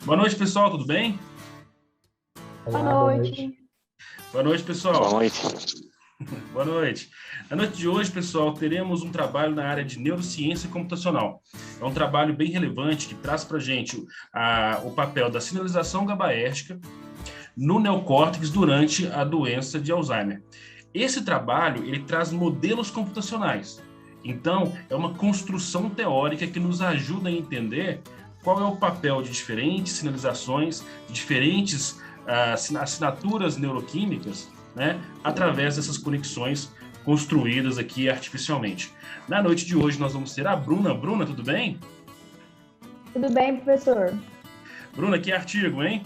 Boa noite, pessoal, tudo bem? Olá, Boa noite. Boa noite, pessoal. Boa noite. Boa noite. Na noite de hoje, pessoal, teremos um trabalho na área de neurociência computacional. É um trabalho bem relevante que traz para a gente o papel da sinalização GABAérgica no neocórtex durante a doença de Alzheimer. Esse trabalho, ele traz modelos computacionais. Então, é uma construção teórica que nos ajuda a entender qual é o papel de diferentes sinalizações, de diferentes assinaturas neuroquímicas, né, através dessas conexões construídas aqui artificialmente. Na noite de hoje, nós vamos ter a Bruna. Bruna, tudo bem? Tudo bem, professor? Bruna, que artigo, hein?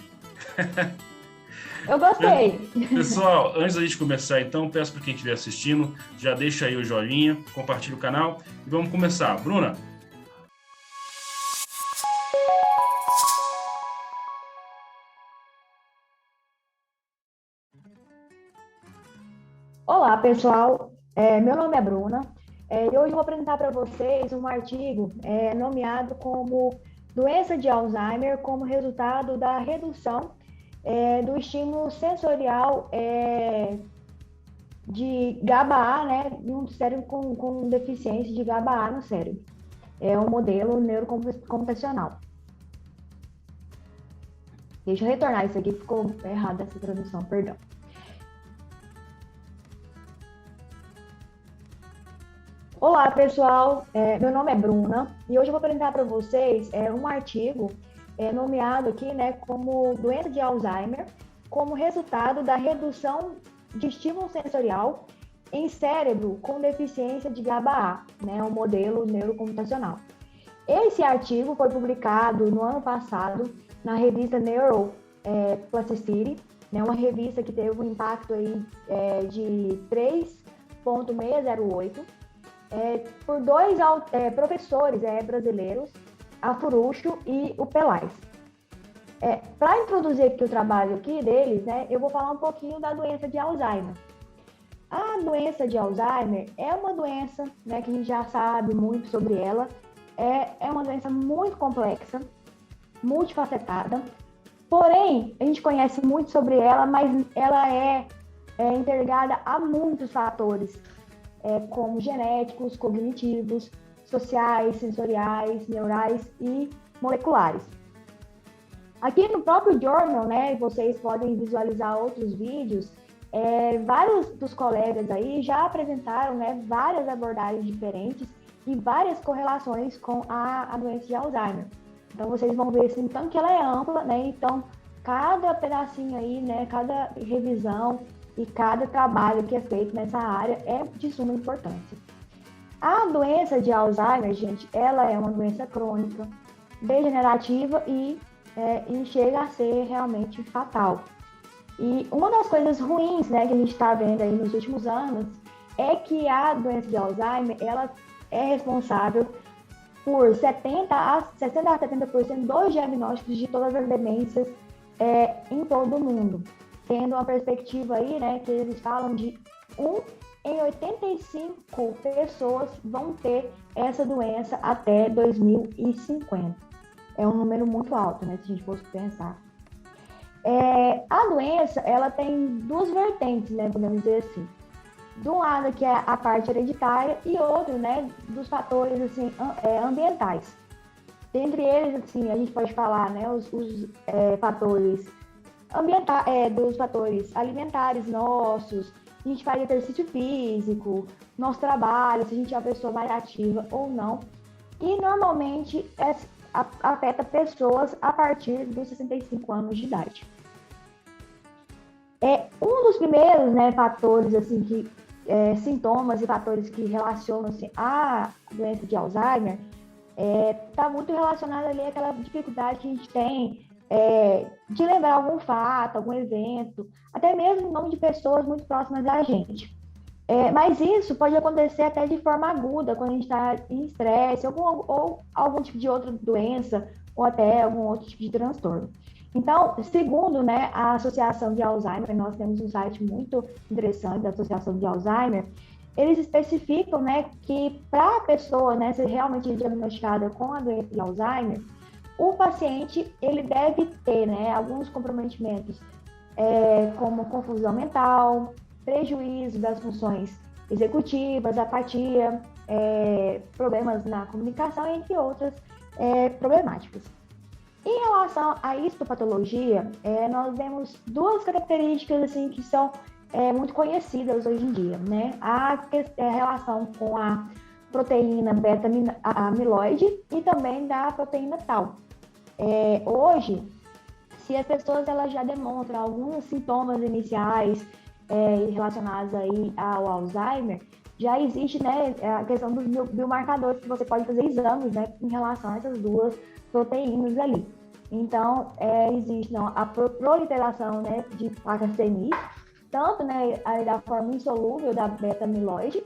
Eu gostei. Pessoal, antes da gente começar, então, peço para quem estiver assistindo, já deixa aí o joinha, compartilha o canal e vamos começar. Bruna? Olá, pessoal. Meu nome é Bruna e hoje eu vou apresentar para vocês um artigo nomeado como Doença de Alzheimer como resultado da redução do estímulo sensorial de GABA-A, né, em um cérebro com deficiência de GABA-A no cérebro. É um modelo neurocomputacional. Deixa eu retornar isso aqui, ficou errado essa tradução, perdão. Olá, pessoal. Meu nome é Bruna e hoje eu vou apresentar para vocês um artigo nomeado aqui, né, como doença de Alzheimer, como resultado da redução de estímulo sensorial em cérebro com deficiência de GABA-A, né, um modelo neurocomputacional. Esse artigo foi publicado no ano passado na revista Neuroplasticity, né, uma revista que teve um impacto aí, de 3,608, por dois professores brasileiros, a Furucho e o Pelais. Para introduzir aqui o trabalho deles, né, eu vou falar um pouquinho da doença de Alzheimer. A doença de Alzheimer é uma doença, né, que a gente já sabe muito sobre ela, é uma doença muito complexa, multifacetada, porém, a gente conhece muito sobre ela, mas ela é interligada a muitos fatores, como genéticos, cognitivos, sociais, sensoriais, neurais e moleculares. Aqui no próprio journal, né, vocês podem visualizar outros vídeos, vários dos colegas aí já apresentaram, né, várias abordagens diferentes e várias correlações com a doença de Alzheimer. Então, vocês vão ver assim, então, que ela é ampla, né, então, cada pedacinho aí, né, cada revisão e cada trabalho que é feito nessa área é de suma importância. A doença de Alzheimer, gente, ela é uma doença crônica, degenerativa e chega a ser realmente fatal. E uma das coisas ruins, né, que a gente está vendo aí nos últimos anos é que a doença de Alzheimer, ela é responsável por 60% a 70% dos diagnósticos de todas as demências em todo o mundo. Tendo uma perspectiva aí, né, que eles falam de 1 em 85 pessoas vão ter essa doença até 2050. É um número muito alto, né, se a gente fosse pensar. A doença, ela tem duas vertentes, né, podemos dizer assim. De um lado, que é a parte hereditária, e outro, né, dos fatores, assim, ambientais. Dentre eles, assim, a gente pode falar, né, os fatores dos fatores alimentares nossos, a gente faz exercício físico, nosso trabalho, se a gente é uma pessoa mais ativa ou não. E normalmente afeta pessoas a partir dos 65 anos de idade. Um dos primeiros, né, fatores, assim, sintomas e fatores que relacionam-se à doença de Alzheimer está muito relacionado ali àquela dificuldade que a gente tem de lembrar algum fato, algum evento, até mesmo em nome de pessoas muito próximas da gente. Mas isso pode acontecer até de forma aguda, quando a gente está em estresse, ou algum tipo de outra doença, ou até algum outro tipo de transtorno. Então, segundo, né, a Associação de Alzheimer, nós temos um site muito interessante da Associação de Alzheimer, eles especificam, né, que para a pessoa, né, ser realmente diagnosticada com a doença de Alzheimer, o paciente ele deve ter, né, alguns comprometimentos, como confusão mental, prejuízo das funções executivas, apatia, problemas na comunicação, entre outras problemáticas. Em relação à histopatologia, nós vemos duas características assim, que são muito conhecidas hoje em dia, né? A relação com a proteína beta-amiloide e também da proteína tau. Hoje, se as pessoas elas já demonstram alguns sintomas iniciais relacionados aí ao Alzheimer, já existe, né, a questão dos biomarcadores que você pode fazer exames, né, em relação a essas duas proteínas ali. Então, existe a proliferação, né, de placas senis, tanto, né, da forma insolúvel da beta-amiloide,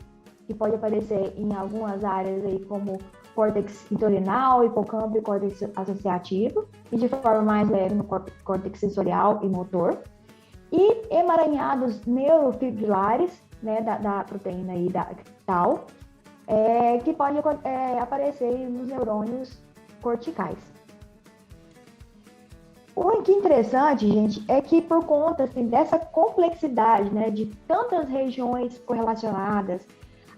que pode aparecer em algumas áreas aí como córtex entorhinal, hipocampo e córtex associativo, e de forma mais leve no córtex sensorial e motor, e emaranhados neurofibrilares, né, da proteína aí da tau, que pode aparecer nos neurônios corticais. O que é interessante, gente, é que por conta assim, dessa complexidade, né, de tantas regiões correlacionadas,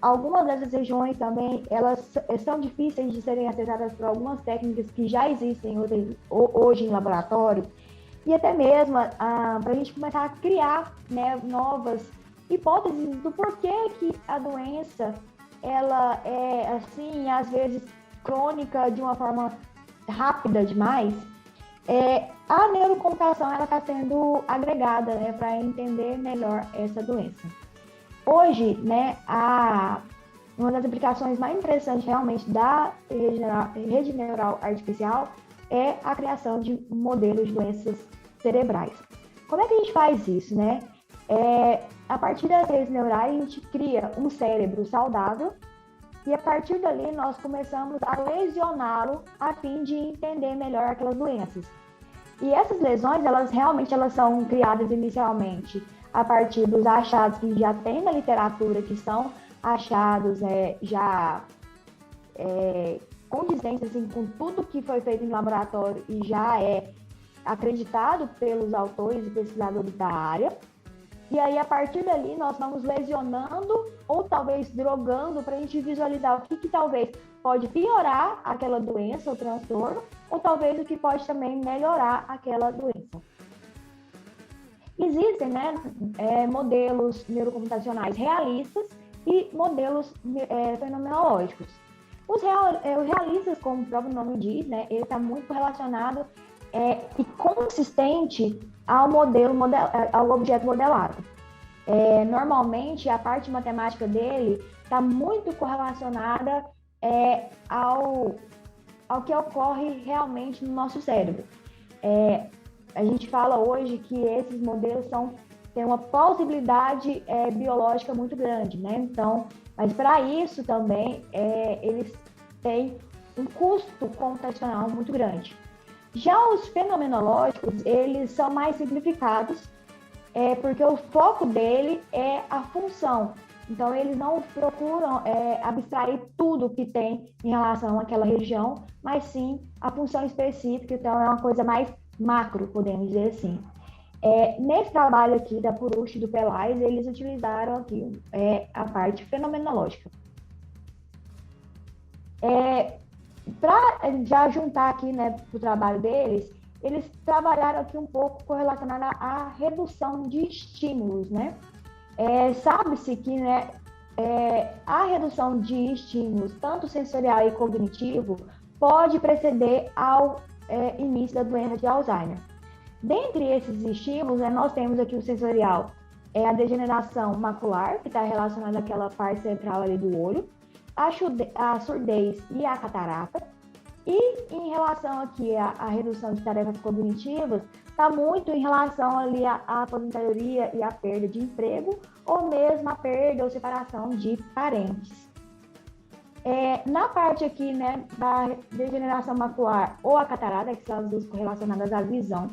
algumas dessas regiões também elas são difíceis de serem acessadas por algumas técnicas que já existem hoje em laboratório, e até mesmo para a gente começar a criar, né, novas hipóteses do porquê que a doença ela é assim, às vezes crônica de uma forma rápida demais. A neurocomputação ela está sendo agregada, né, para entender melhor essa doença. Hoje, né, uma das aplicações mais interessantes realmente da rede neural artificial é a criação de modelos de doenças cerebrais. Como é que a gente faz isso, né? A partir das redes neurais, a gente cria um cérebro saudável e a partir dali nós começamos a lesioná-lo a fim de entender melhor aquelas doenças. E essas lesões, elas são criadas inicialmente a partir dos achados que já tem na literatura, que são achados já condizentes assim, com tudo que foi feito em laboratório e já é acreditado pelos autores e pesquisadores da área. E aí, a partir dali, nós vamos lesionando ou talvez drogando para a gente visualizar o que talvez pode piorar aquela doença ou transtorno, ou talvez o que pode também melhorar aquela doença. Existem, né, modelos neurocomputacionais realistas e modelos fenomenológicos. Os realistas, como o próprio nome diz, né, ele está muito relacionado e consistente ao ao objeto modelado. Normalmente, a parte matemática dele está muito correlacionada ao que ocorre realmente no nosso cérebro. A gente fala hoje que esses modelos têm uma plausibilidade biológica muito grande, né? Então, mas para isso também eles têm um custo computacional muito grande. Já os fenomenológicos, eles são mais simplificados, porque o foco dele é a função. Então, eles não procuram abstrair tudo que tem em relação àquela região, mas sim a função específica. Então, é uma coisa mais macro, podemos dizer assim. Nesse trabalho aqui da Purusha e do Pelaez, eles utilizaram aqui a parte fenomenológica. Para já juntar aqui, né, para o trabalho deles, eles trabalharam aqui um pouco correlacionado à redução de estímulos, né? Sabe-se que, né, a redução de estímulos, tanto sensorial e cognitivo, pode preceder ao início da doença de Alzheimer. Dentre esses estímulos, né, nós temos aqui o sensorial, a degeneração macular, que está relacionada àquela parte central ali do olho, a surdez e a catarata. E em relação aqui à redução de tarefas cognitivas, está muito em relação ali à aposentadoria e à perda de emprego, ou mesmo a perda ou separação de parentes. Na parte aqui, né, da degeneração macular ou a catarata, que são as duas correlacionadas à visão,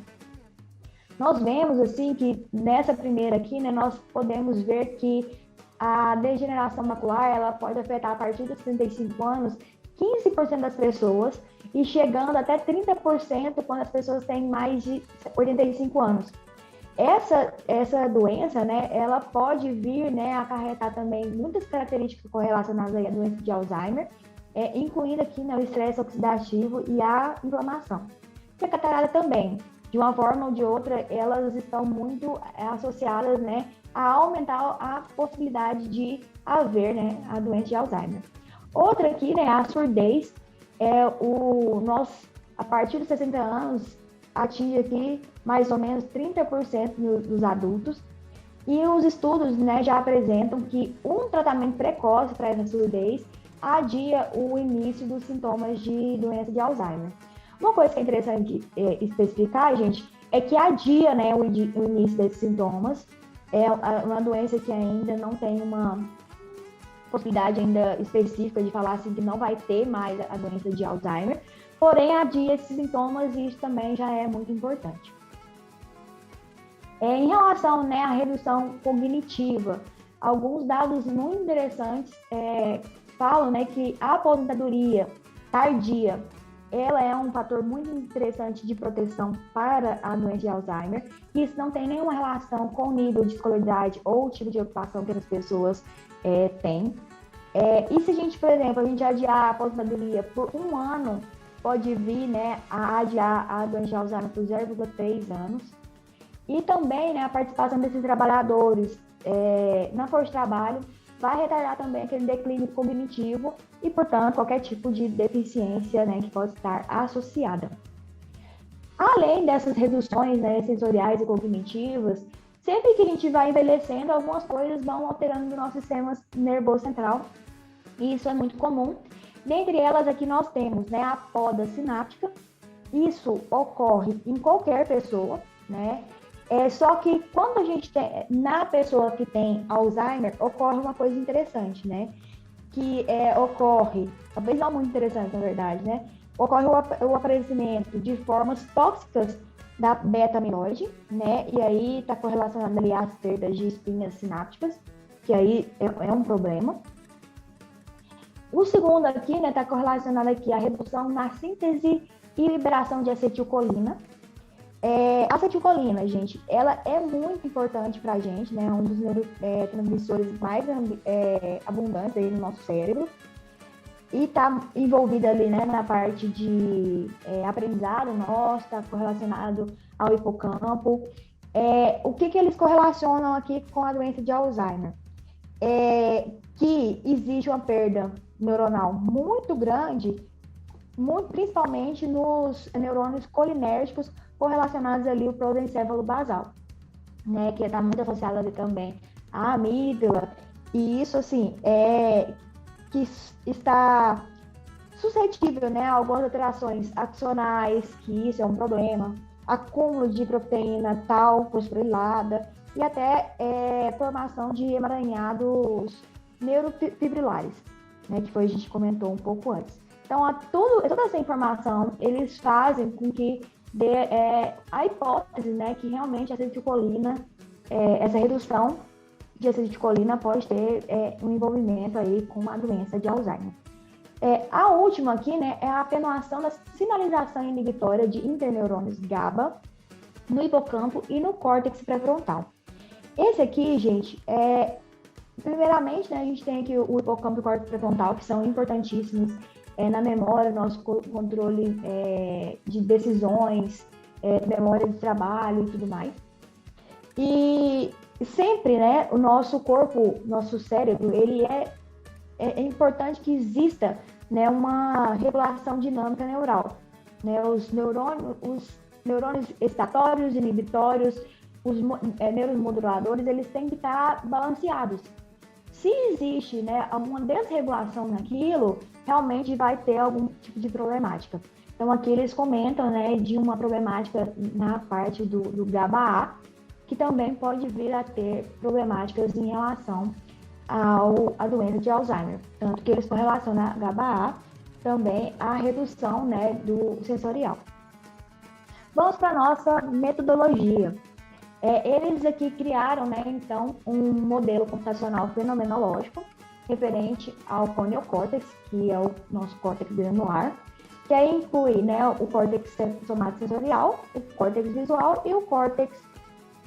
nós vemos assim que nessa primeira aqui, né, nós podemos ver que a degeneração macular ela pode afetar a partir dos 35 anos 15% das pessoas e chegando até 30% quando as pessoas têm mais de 85 anos. Essa doença, né, ela pode vir, né, acarretar também muitas características correlacionadas à doença de Alzheimer, incluindo aqui, né, o estresse oxidativo e a inflamação. E a catarata também, de uma forma ou de outra, elas estão muito associadas, né, a aumentar a possibilidade de haver, né, a doença de Alzheimer. Outra aqui, né, a surdez, a partir dos 60 anos, atinge aqui mais ou menos 30% dos adultos, e os estudos, né, já apresentam que um tratamento precoce para essa surdez adia o início dos sintomas de doença de Alzheimer. Uma coisa que é interessante especificar, gente, é que adia, né, o início desses sintomas. É uma doença que ainda não tem uma possibilidade ainda específica de falar assim que não vai ter mais a doença de Alzheimer, porém adia esses sintomas e isso também já é muito importante. Em relação, né, à redução cognitiva, alguns dados muito interessantes falam, né, que a aposentadoria tardia ela é um fator muito interessante de proteção para a doença de Alzheimer, e isso não tem nenhuma relação com o nível de escolaridade ou o tipo de ocupação que as pessoas têm. E se a gente, por exemplo, a gente adiar a aposentadoria por um ano, pode vir, né, a adiar a doença de Alzheimer por 0,3 anos. E também, né, a participação desses trabalhadores na força de trabalho vai retardar também aquele declínio cognitivo e, portanto, qualquer tipo de deficiência, né, que pode estar associada. Além dessas reduções, né, sensoriais e cognitivas, sempre que a gente vai envelhecendo, algumas coisas vão alterando no nosso sistema nervoso central, e isso é muito comum. Dentre elas, aqui nós temos, né, a poda sináptica. Isso ocorre em qualquer pessoa, né? Só que quando a gente tem, na pessoa que tem Alzheimer, ocorre uma coisa interessante, né? Que ocorre, talvez não muito interessante, na verdade, né? Ocorre o aparecimento de formas tóxicas da beta-amiloide, né? E aí está correlacionado ali às perdas de espinhas sinápticas, que aí é um problema. O segundo aqui, né, está correlacionado aqui à redução na síntese e liberação de acetilcolina. A acetilcolina, gente, ela é muito importante para a gente, né? Um dos neurotransmissores mais abundantes aí no nosso cérebro. E está envolvida ali, né, na parte de aprendizado nosso, está correlacionado ao hipocampo. O que eles correlacionam aqui com a doença de Alzheimer? Que existe uma perda neuronal muito grande, principalmente nos neurônios colinérgicos correlacionados ali ao prosencéfalo basal, né, que está muito associado ali também à amígdala, e isso, assim, que está suscetível, né, a algumas alterações axonais, que isso é um problema, acúmulo de proteína tal fosforilada, e até formação de emaranhados neurofibrilares, né, que foi a gente comentou um pouco antes. Então, toda essa informação, eles fazem com que dê a hipótese, né, que realmente a acetilcolina, essa redução de acetilcolina pode ter um envolvimento aí com a doença de Alzheimer. A última aqui, né, é a atenuação da sinalização inibitória de interneurônios GABA no hipocampo e no córtex pré-frontal. Esse aqui, gente, primeiramente, né, a gente tem aqui o hipocampo e o córtex pré-frontal, que são importantíssimos na memória, nosso controle de decisões, memória de trabalho e tudo mais. E sempre, né, o nosso corpo, nosso cérebro, ele é importante que exista, né, uma regulação dinâmica neural. Né? Os neurônios excitatórios, inibitórios, os neuromoduladores, eles têm que estar balanceados. Se existe, né, alguma desregulação naquilo, realmente vai ter algum tipo de problemática. Então, aqui eles comentam, né, de uma problemática na parte do GABA-A, que também pode vir a ter problemáticas em relação à doença de Alzheimer. Tanto que eles correlacionam a GABA-A também à redução, né, do sensorial. Vamos para a nossa metodologia. Eles aqui criaram, né, então, um modelo computacional fenomenológico, referente ao corneocórtex, que é o nosso córtex granular, que aí inclui, né, o córtex somatosensorial, o córtex visual e o córtex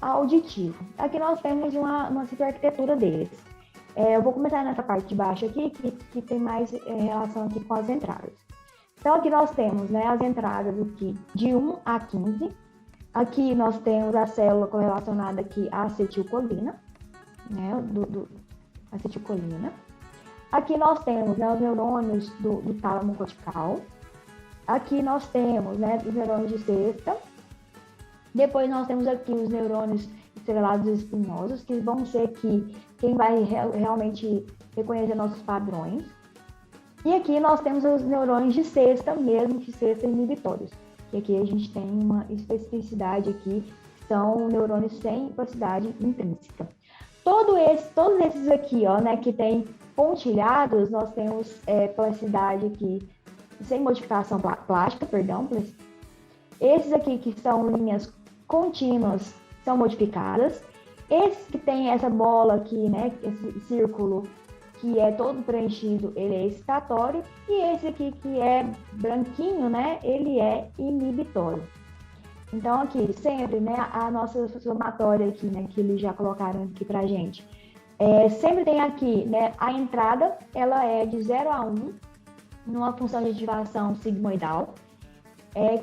auditivo. Aqui nós temos uma simples arquitetura deles. Eu vou começar nessa parte de baixo aqui, que tem mais relação aqui com as entradas. Então, aqui nós temos, né, as entradas aqui de 1 a 15. Aqui nós temos a célula correlacionada aqui à acetilcolina, né, acetilcolina. Aqui nós temos, né, os neurônios do tálamo cortical. Aqui nós temos, né, os neurônios de sexta. Depois nós temos aqui os neurônios estrelados espinhosos, que vão ser aqui quem vai realmente reconhecer nossos padrões. E aqui nós temos os neurônios de sexta, mesmo que sexta inibitórios. E aqui a gente tem uma especificidade aqui, são neurônios sem plasticidade intrínseca. Todos esses aqui, ó, né, que tem pontilhados, nós temos plasticidade aqui sem modificação plástica, perdão. Esses aqui que são linhas contínuas são modificadas. Esse que tem essa bola aqui, né, esse círculo que é todo preenchido, ele é excitatório. E esse aqui que é branquinho, né, ele é inibitório. Então aqui, sempre, né, a nossa somatória aqui, né, que eles já colocaram aqui pra gente. Sempre tem aqui, né, a entrada, ela é de 0 a 1, numa função de ativação sigmoidal,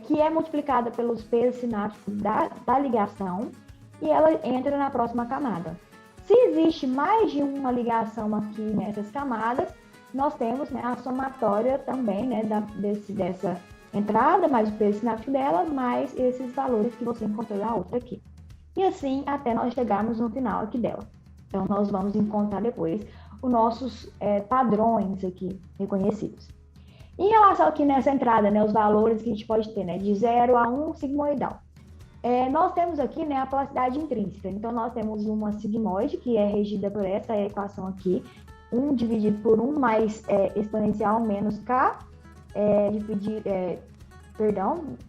que é multiplicada pelos pesos sinápticos da ligação, e ela entra na próxima camada. Se existe mais de uma ligação aqui nessas camadas, nós temos, né, a somatória também, né, dessa entrada, mais o peso sináptico dela, mais esses valores que você encontrou na outra aqui. E assim, até nós chegarmos no final aqui dela. Então, nós vamos encontrar depois os nossos padrões aqui reconhecidos. Em relação aqui nessa entrada, né, os valores que a gente pode ter, né, de 0 a 1 sigmoidal. Nós temos aqui, né, a plasticidade intrínseca. Então, nós temos uma sigmoide, que é regida por essa equação aqui, 1 dividido por 1 mais exponencial menos k,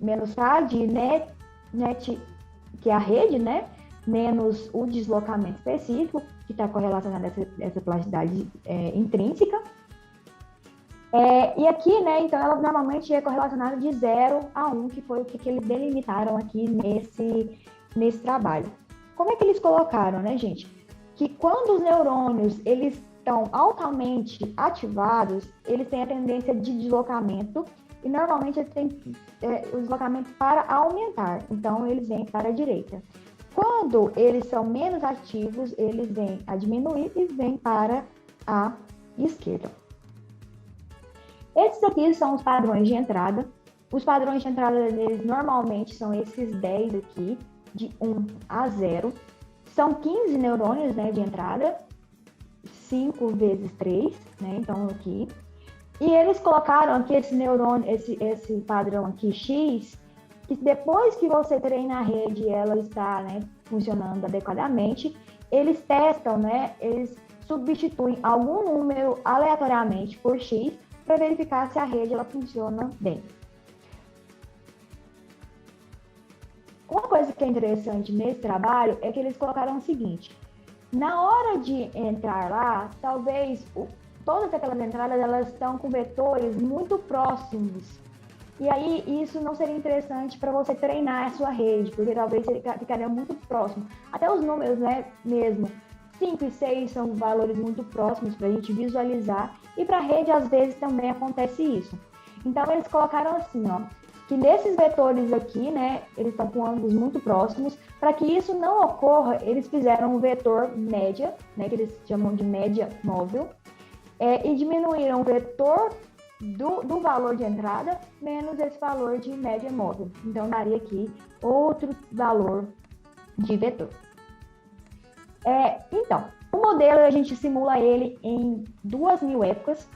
menos k de net, que é a rede, né, menos o deslocamento específico, que está correlacionado a essa plasticidade intrínseca. E aqui, né, então, ela normalmente é correlacionada de 0 a 1, que foi o que eles delimitaram aqui nesse trabalho. Como é que eles colocaram, né, gente? Que quando os neurônios, eles estão altamente ativados, eles têm a tendência de deslocamento, e normalmente eles têm o deslocamento para aumentar, então eles vêm para a direita. Quando eles são menos ativos, eles vêm a diminuir e vêm para a esquerda. Esses aqui são os padrões de entrada. Os padrões de entrada deles normalmente são esses 10 aqui, de 1 a 0. São 15 neurônios, né, de entrada, 5 vezes 3, né, então aqui. E eles colocaram aqui esse neurônio, esse padrão aqui, X, que depois que você treina a rede e ela está, né, funcionando adequadamente, eles testam, né, eles substituem algum número aleatoriamente por X, para verificar se a rede ela funciona bem. Uma coisa que é interessante nesse trabalho é que eles colocaram o seguinte: na hora de entrar lá, talvez todas aquelas entradas elas estão com vetores muito próximos. E aí isso não seria interessante para você treinar a sua rede, porque talvez ficaria muito próximo. Até os números, né, mesmo. 5 e 6 são valores muito próximos para a gente visualizar, e para a rede, às vezes, também acontece isso. Então, eles colocaram assim, ó, que nesses vetores aqui, né, eles estão com ângulos muito próximos. Para que isso não ocorra, eles fizeram um vetor média, né, que eles chamam de média móvel, e diminuíram o vetor do valor de entrada menos esse valor de média móvel. Então, daria aqui outro valor de vetor. Então, o modelo a gente simula ele em 2.000 épocas,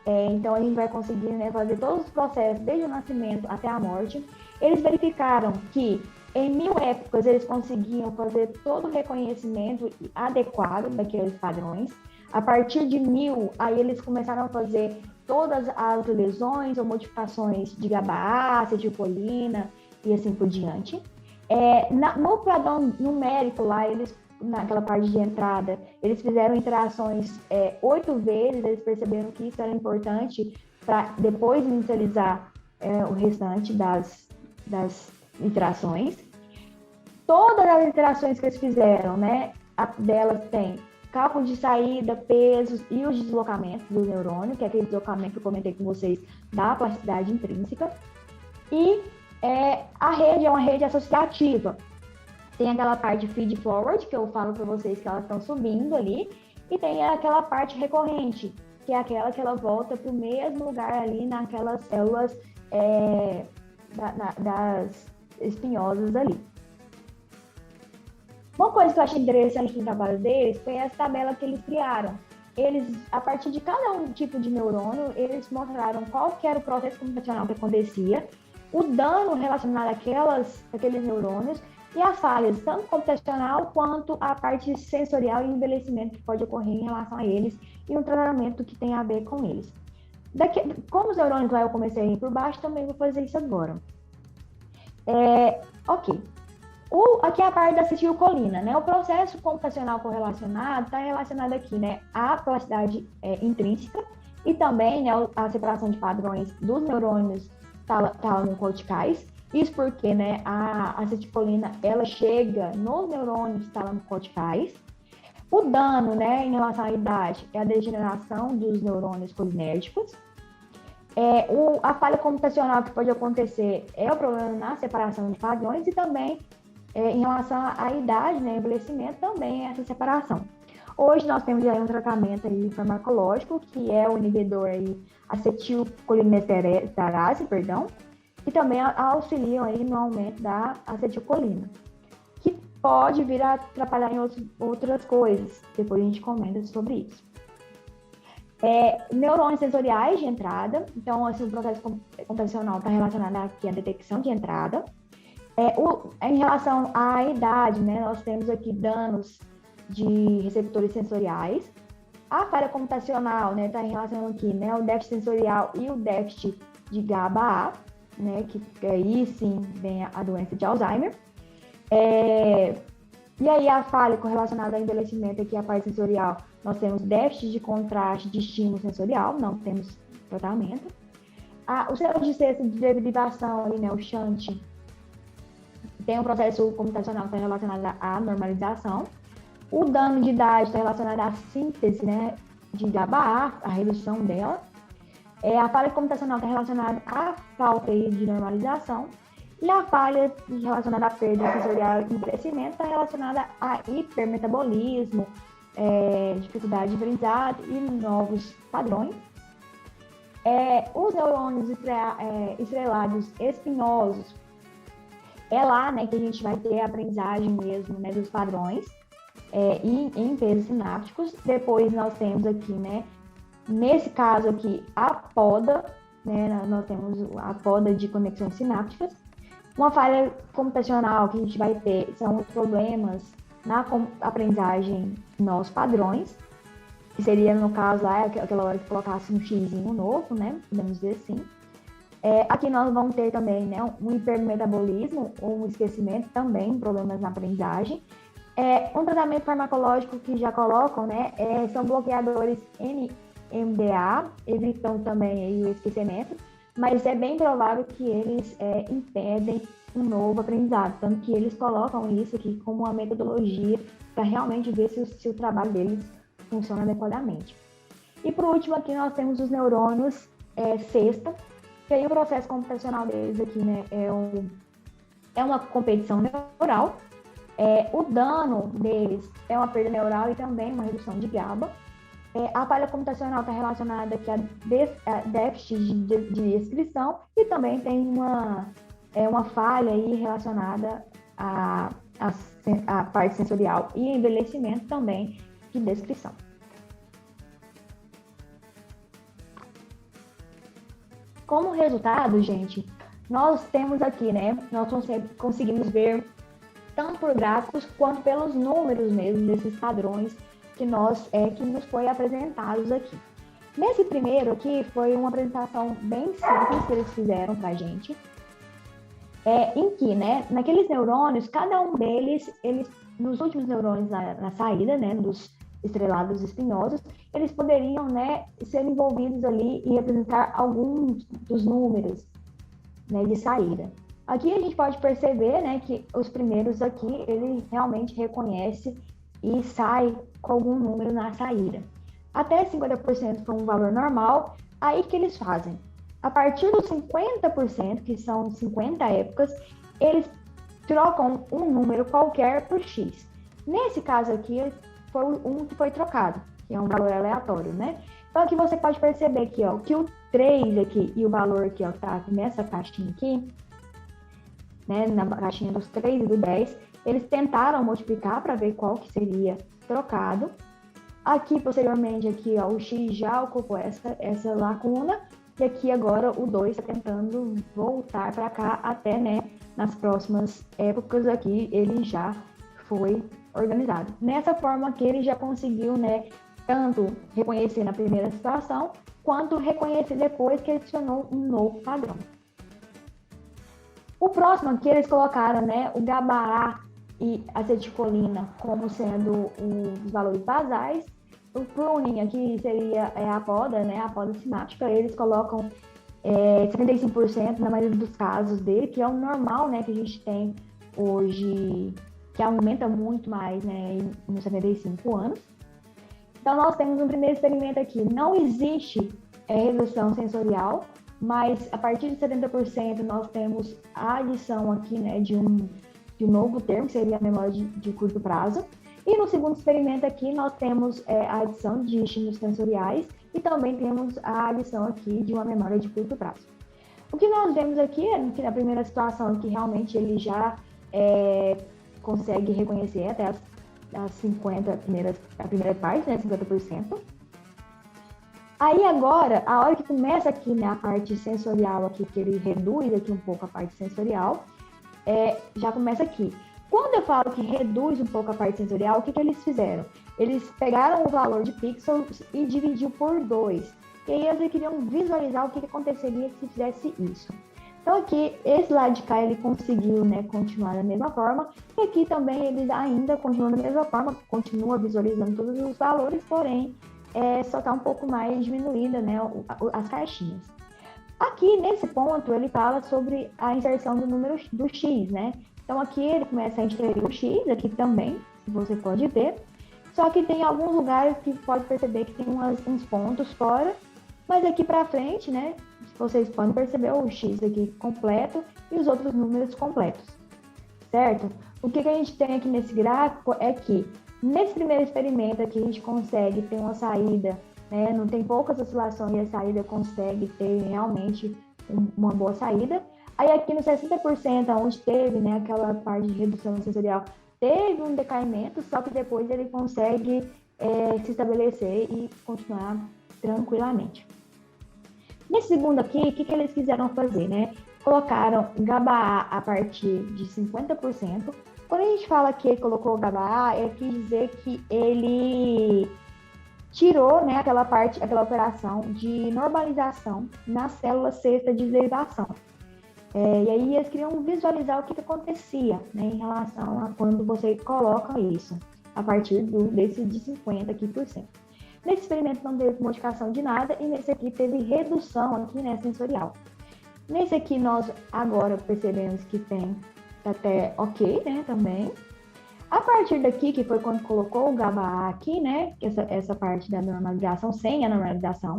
então a gente vai conseguir, né, fazer todos os processos desde o nascimento até a morte. Eles verificaram que em 1.000 épocas eles conseguiam fazer todo o reconhecimento adequado daqueles padrões. A partir de 1.000, aí eles começaram a fazer todas as lesões ou modificações de GABA-A, acetilcolina e assim por diante. No padrão numérico lá, eles naquela parte de entrada, eles fizeram interações 8 vezes, eles perceberam que isso era importante para depois inicializar o restante das interações. Todas as interações que eles fizeram, né, delas tem cálculo de saída, pesos e os deslocamentos do neurônio, que é aquele deslocamento que eu comentei com vocês da plasticidade intrínseca. E a rede é uma rede associativa. Tem aquela parte feed forward, que eu falo para vocês que elas estão subindo ali, e tem aquela parte recorrente, que é aquela que ela volta para o mesmo lugar ali naquelas células das espinhosas ali. Uma coisa que eu achei interessante no trabalho deles foi essa tabela que eles criaram. Eles, a partir de cada um tipo de neurônio, eles mostraram qual que era o processo computacional que acontecia, o dano relacionado àqueles neurônios e as falhas, tanto computacional quanto a parte sensorial e envelhecimento que pode ocorrer em relação a eles e um tratamento que tem a ver com eles. Como os neurônios lá eu comecei a ir por baixo, também vou fazer isso agora. Ok. Aqui é a parte da acetilcolina, né? O processo computacional correlacionado está relacionado aqui, né, à plasticidade intrínseca e também, né, a separação de padrões dos neurônios talamo-corticais. Isso porque, né, a acetilcolina, ela chega nos neurônios talamo-corticais. O dano, né, em relação à idade, é a degeneração dos neurônios colinérgicos. A falha computacional que pode acontecer é o problema na separação de padrões e também, em relação à idade, né, envelhecimento, também é essa separação. Hoje nós temos aí um tratamento aí farmacológico, que é o inibidor aí, acetilcolinesterase, que também auxiliam aí no aumento da acetilcolina, que pode vir a atrapalhar em outras coisas. Depois a gente comenta sobre isso. Neurônios sensoriais de entrada, então assim, o processo computacional está relacionado aqui à detecção de entrada. Em relação à idade, né, nós temos aqui danos de receptores sensoriais. A falha computacional, né, está em relação aqui, né, o déficit sensorial e o déficit de GABA-A, né, que aí sim vem a doença de Alzheimer. E aí a falha correlacionada ao envelhecimento aqui, a parte sensorial, nós temos déficit de contraste de estímulo sensorial, não temos tratamento. O cérebro de cesta de derivação ali, né, o shunt, tem um processo computacional que está relacionado à normalização. O dano de idade está relacionado à síntese, né, de GABA-A, a redução dela. A falha computacional está relacionada à falta aí de normalização. E a falha relacionada à perda sensorial e envelhecimento está relacionada a hipermetabolismo, dificuldade de aprendizado e novos padrões. Os neurônios estrelados espinhosos, lá, né, que a gente vai ter a aprendizagem mesmo, né, dos padrões e em pesos sinápticos. Depois nós temos aqui, né, nesse caso aqui, a poda, né, nós temos a poda de conexões sinápticas. Uma falha computacional que a gente vai ter são os problemas na aprendizagem nos padrões, que seria, no caso, lá, aquela hora que colocasse um xizinho novo, né, podemos dizer assim. Aqui nós vamos ter também, né, um hipermetabolismo ou um esquecimento, também problemas na aprendizagem. Um tratamento farmacológico que já colocam, né, são bloqueadores NMDA, evitando também aí o esquecimento, mas é bem provável que eles impedem um novo aprendizado, tanto que eles colocam isso aqui como uma metodologia para realmente ver se o trabalho deles funciona adequadamente. E por último aqui nós temos os neurônios cesta, que aí o processo computacional deles aqui, né, é uma competição neural. O dano deles é uma perda neural e também uma redução de GABA. A falha computacional está relacionada aqui a déficit de descrição e também tem uma falha aí relacionada à parte sensorial e envelhecimento também de descrição. Como resultado, gente, nós temos aqui, né, nós conseguimos ver tanto por gráficos quanto pelos números mesmo desses padrões que nos foi apresentados aqui. Nesse primeiro aqui foi uma apresentação bem simples que eles fizeram para a gente, em que, né, naqueles neurônios, cada um deles, eles nos últimos neurônios na saída, né, dos estrelados espinhosos, eles poderiam, né, ser envolvidos ali e representar alguns dos números, né, de saída. Aqui a gente pode perceber, né, que os primeiros aqui, ele realmente reconhece e sai com algum número na saída. Até 50% for um valor normal, aí que eles fazem. A partir dos 50%, que são 50 épocas, eles trocam um número qualquer por X. Nesse caso aqui, foi um que foi trocado, que é um valor aleatório, né? Então aqui você pode perceber aqui, ó, que o 3 aqui e o valor aqui, ó, que tá nessa caixinha aqui, né, na caixinha dos 3 e do 10, eles tentaram multiplicar para ver qual que seria trocado. Aqui, posteriormente, aqui, ó, o X já ocupou essa lacuna, e aqui agora o 2 está tentando voltar para cá até, né, nas próximas épocas aqui, ele já foi organizado. Nessa forma aqui, ele já conseguiu, né, tanto reconhecer na primeira situação, quanto reconhecer depois que adicionou um novo padrão. O próximo aqui, eles colocaram, né, o GABA-A e acetilcolina como sendo os valores basais. O pruning aqui seria a poda, né, a poda sináptica. Eles colocam 75% na maioria dos casos dele, que é o normal, né, que a gente tem hoje, que aumenta muito mais, né, nos 75 anos. Então, nós temos um primeiro experimento aqui. Não existe redução sensorial, mas a partir de 70% nós temos a adição aqui, né, de um novo termo, que seria a memória de curto prazo. E no segundo experimento aqui nós temos a adição de estímulos sensoriais e também temos a adição aqui de uma memória de curto prazo. O que nós vemos aqui é que na primeira situação que realmente ele já consegue reconhecer até as 50 a primeira parte, né, 50%. Aí agora, a hora que começa aqui, né, a parte sensorial aqui, que ele reduz aqui um pouco a parte sensorial, já começa aqui. Quando eu falo que reduz um pouco a parte sensorial, o que eles fizeram? Eles pegaram o valor de pixels e dividiu por 2. E aí eles queriam visualizar o que aconteceria se fizesse isso. Então aqui, esse lado de cá, ele conseguiu, né, continuar da mesma forma. E aqui também eles ainda continuam da mesma forma, continua visualizando todos os valores, porém, só está um pouco mais diminuída, né, as caixinhas. Aqui, nesse ponto, ele fala sobre a inserção do número do X, né? Então, aqui ele começa a inserir o X, aqui também, você pode ver. Só que tem alguns lugares que pode perceber que tem uns pontos fora, mas aqui para frente, né, vocês podem perceber o X aqui completo e os outros números completos, certo? O que a gente tem aqui nesse gráfico é que, nesse primeiro experimento aqui, a gente consegue ter uma saída, né, não tem poucas oscilações e a saída consegue ter realmente uma boa saída. Aí aqui no 60%, onde teve, né, aquela parte de redução sensorial, teve um decaimento, só que depois ele consegue se estabelecer e continuar tranquilamente. Nesse segundo aqui, o que eles quiseram fazer, né? Colocaram GABA-A a partir de 50%. Quando a gente fala que ele colocou o GABA-A, quer dizer que ele tirou, né, aquela operação de normalização na célula cesta de derivação. E aí eles queriam visualizar o que acontecia, né, em relação a quando você coloca isso, a partir desse de 50% aqui por cento. Nesse experimento não teve modificação de nada e nesse aqui teve redução aqui, né, sensorial. Nesse aqui nós agora percebemos que tem até ok, né, também. A partir daqui, que foi quando colocou o GABA-A aqui, né, essa parte da normalização, sem a normalização,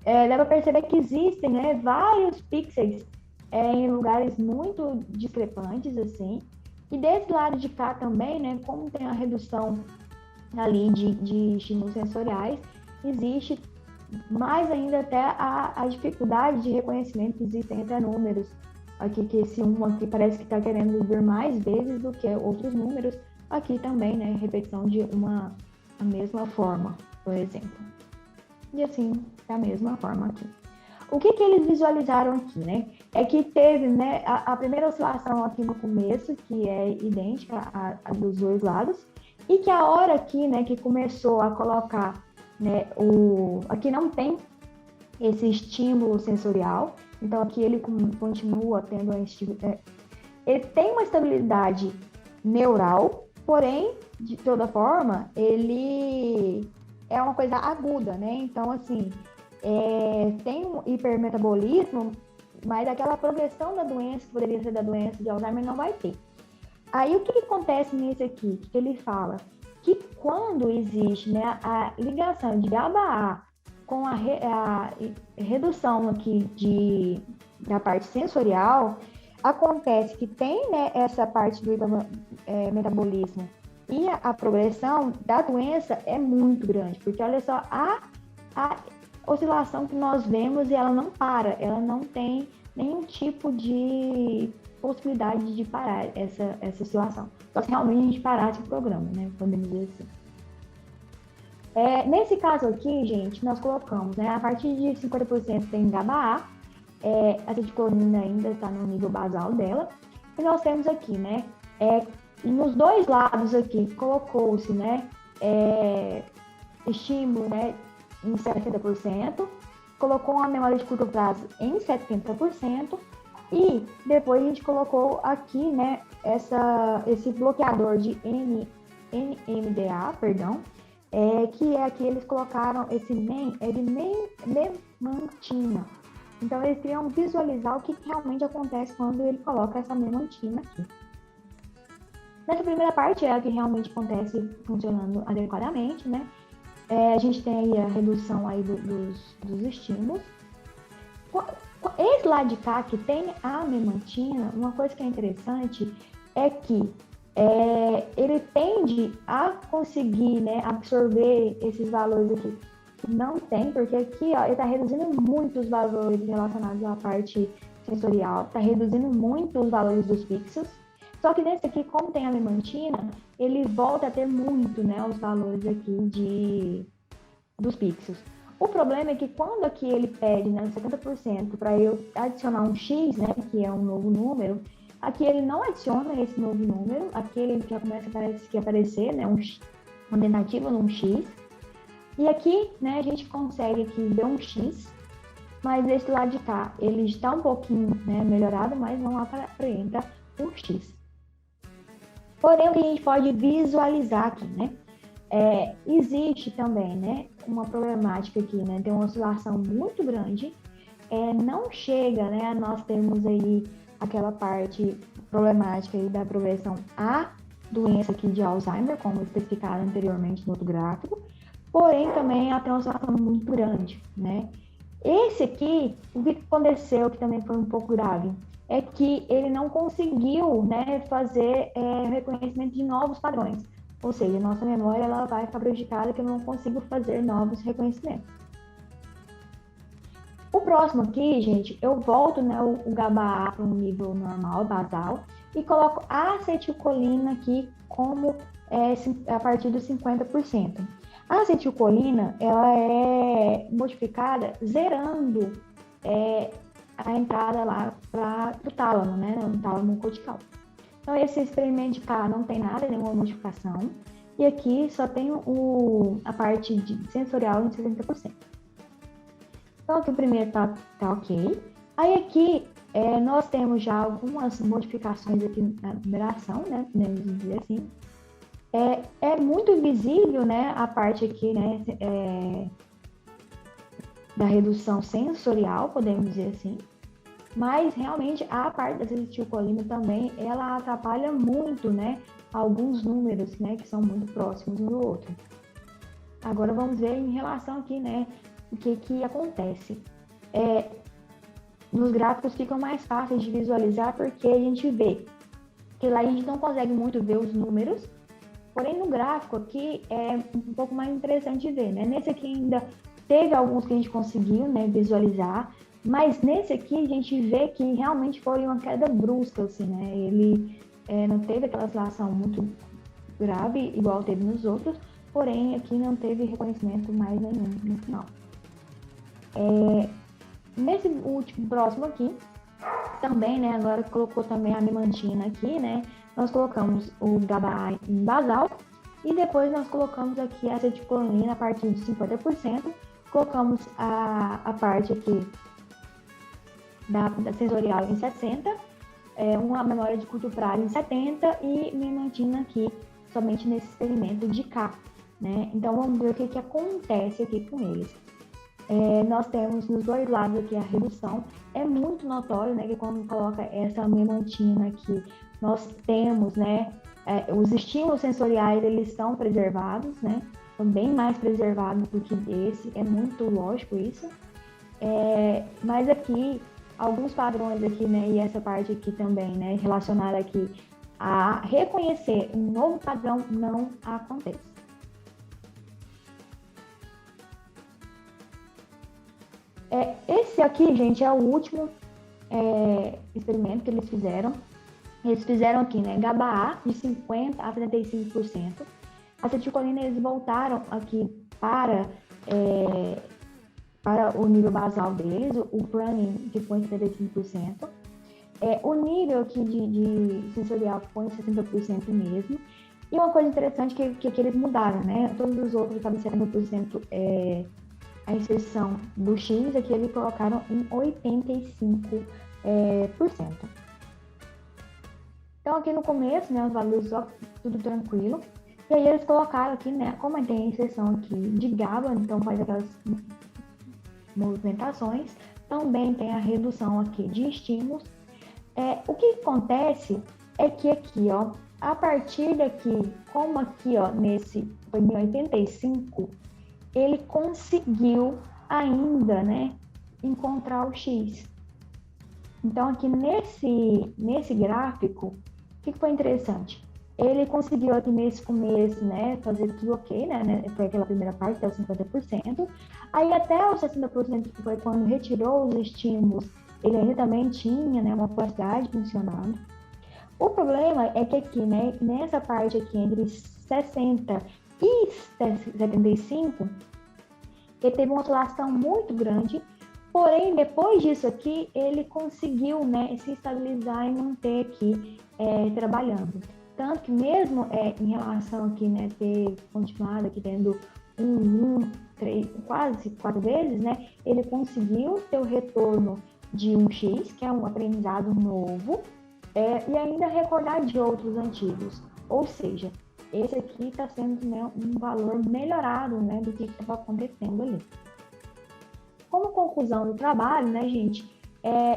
dá para perceber que existem, né, vários pixels em lugares muito discrepantes, assim. E desse lado de cá também, né, como tem a redução ali de estímulos sensoriais, existe mais ainda até a dificuldade de reconhecimento que existem até números. Aqui, que esse 1 aqui parece que está querendo vir mais vezes do que outros números. Aqui também, né, repetição de a mesma forma, por exemplo. E assim, da mesma forma aqui. O que eles visualizaram aqui, né? É que teve, né, a primeira oscilação aqui no começo, que é idêntica a dos dois lados, e que a hora aqui, né, que começou a colocar, né, aqui não tem esse estímulo sensorial, então aqui ele continua tendo ele tem uma estabilidade neural, Porém, de toda forma, ele é uma coisa aguda, né? Então, assim, tem um hipermetabolismo, mas aquela progressão da doença, que poderia ser da doença de Alzheimer, não vai ter. Aí, o que acontece nesse aqui? Que ele fala que quando existe, né, a ligação de GABA-A com a redução aqui da parte sensorial, acontece que tem, né, essa parte do metabolismo e a progressão da doença é muito grande, porque olha só, a oscilação que nós vemos e ela não para, ela não tem nenhum tipo de possibilidade de parar essa oscilação. Só se realmente a gente parasse o programa, né, podemos dizer assim. Nesse caso aqui, gente, nós colocamos, né, a partir de 50% tem GABA-A, a acetilcolina ainda está no nível basal dela, e nós temos aqui, né, nos dois lados aqui, colocou-se, né, estímulo, né, em 60%, colocou uma memória de curto prazo em 70%, e depois a gente colocou aqui, né, esse bloqueador de NMDA, perdão, que é aqui eles colocaram esse memantina. Então, eles queriam visualizar o que realmente acontece quando ele coloca essa memantina aqui. Nessa primeira parte é a que realmente acontece funcionando adequadamente, né? A gente tem aí a redução aí dos estímulos. Esse lado de cá, que tem a memantina, uma coisa que é interessante é que ele tende a conseguir, né, absorver esses valores aqui. Não tem, porque aqui, ó, ele está reduzindo muito os valores relacionados à parte sensorial, está reduzindo muito os valores dos pixels. Só que nesse aqui, como tem a memantina, ele volta a ter muito, né, os valores aqui dos pixels. O problema é que quando aqui ele pede, né, 70% para eu adicionar um X, né, que é um novo número, aqui ele não adiciona esse novo número, aqui ele já começa a aparecer, né, uma tentativa num X. E aqui, né, a gente consegue aqui ver um X, mas desse lado de cá ele está um pouquinho, né, melhorado, mas não apresenta um X. Porém, o que a gente pode visualizar aqui, né, existe também, né, uma problemática aqui, né, tem uma oscilação muito grande, não chega, né, nós temos aí aquela parte problemática aí da progressão à doença aqui de Alzheimer, como especificado anteriormente no outro gráfico, porém também ela tem uma oscilação muito grande, né. Esse aqui, o que aconteceu, que também foi um pouco grave, é que ele não conseguiu, né, fazer reconhecimento de novos padrões. Ou seja, a nossa memória ela vai ficar prejudicada que eu não consigo fazer novos reconhecimentos. O próximo aqui, gente, eu volto, né, o GABA-A para um nível normal, basal, e coloco a acetilcolina aqui como a partir dos 50%. A acetilcolina, ela é modificada zerando a entrada lá para o tálamo, né, no tálamo cortical. Então, esse experimento de cá não tem nada, nenhuma modificação. E aqui só tem a parte sensorial em 60%. Então, aqui o primeiro tá ok. Aí aqui, nós temos já algumas modificações aqui na numeração, né? Podemos dizer assim. É muito visível, né, a parte aqui, né, da redução sensorial, podemos dizer assim. Mas, realmente, a parte da acetilcolina também, ela atrapalha muito, né, alguns números, né, que são muito próximos um do outro. Agora, vamos ver em relação aqui, né, o que acontece. Nos gráficos ficam mais fáceis de visualizar, porque a gente vê que lá a gente não consegue muito ver os números, porém, no gráfico aqui é um pouco mais interessante de ver, né. Nesse aqui ainda teve alguns que a gente conseguiu, né, visualizar, mas nesse aqui a gente vê que realmente foi uma queda brusca, assim, né? Ele não teve aquela oscilação muito grave, igual teve nos outros, porém aqui não teve reconhecimento mais nenhum no final. Nesse último, próximo aqui, também, né, agora colocou também a memantina aqui, né? Nós colocamos o GABA-A em basal e depois nós colocamos aqui a acetilcolina a partir de 50%, colocamos a parte aqui da sensorial em 60%, uma memória de curto prazo em 70% e memantina aqui somente nesse experimento de cá, né? Então, vamos ver o que acontece aqui com eles. Nós temos nos dois lados aqui a redução. É muito notório, né, que quando coloca essa memantina aqui, nós temos, né, os estímulos sensoriais, eles estão preservados, né? São bem mais preservados do que esse, é muito lógico isso. Mas aqui, alguns padrões aqui, né, e essa parte aqui também, né, relacionada aqui a reconhecer um novo padrão não acontece. Esse aqui, gente, é o último experimento que eles fizeram. Eles fizeram aqui, né, GABA-A de 50% a 75%. Acetilcolina, eles voltaram aqui para o nível basal deles, o planning ficou em 75%. O nível aqui de sensorial ficou em 60% mesmo. E uma coisa interessante que eles mudaram, né? Todos os outros estavam 70%, a inserção do X, aqui eles colocaram em 85%. Então, aqui no começo, né, os valores, ó, tudo tranquilo. E aí eles colocaram aqui, né, como tem a inserção aqui de GABA, então faz aquelas movimentações, também tem a redução aqui de estímulos. O que acontece é que aqui, ó, a partir daqui, como aqui, ó, nesse foi em 85, ele conseguiu ainda, né, encontrar o X. Então, aqui nesse gráfico, o que foi interessante? Ele conseguiu aqui nesse começo, né, fazer tudo ok, né, foi aquela primeira parte, até os 50%. Aí até os 60%, que foi quando retirou os estímulos, ele ainda também tinha, né, uma plasticidade funcionando. O problema é que aqui, né, nessa parte aqui, entre 60 e 75, ele teve uma oscilação muito grande, porém, depois disso aqui, ele conseguiu, né, se estabilizar e manter aqui trabalhando. Tanto que mesmo em relação aqui, né, ter continuado aqui tendo 3, quase 4 vezes, né, ele conseguiu ter o retorno de um X, que é um aprendizado novo, e ainda recordar de outros antigos. Ou seja, esse aqui está sendo, né, um valor melhorado, né, do que estava acontecendo ali. Como conclusão do trabalho, né, gente,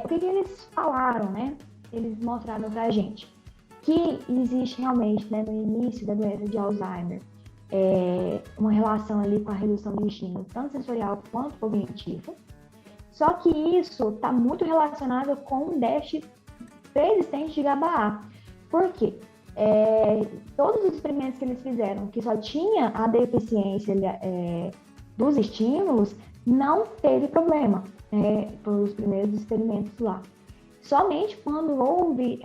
o que eles falaram, né? Eles mostraram para a gente que existe realmente, né, no início da doença de Alzheimer, uma relação ali com a redução do estímulo, tanto sensorial quanto cognitivo. Só que isso está muito relacionado com o déficit persistente de GABA-A. Por quê? Todos os experimentos que eles fizeram, que só tinha a deficiência dos estímulos, não teve problema, pelos primeiros experimentos lá. Somente quando houve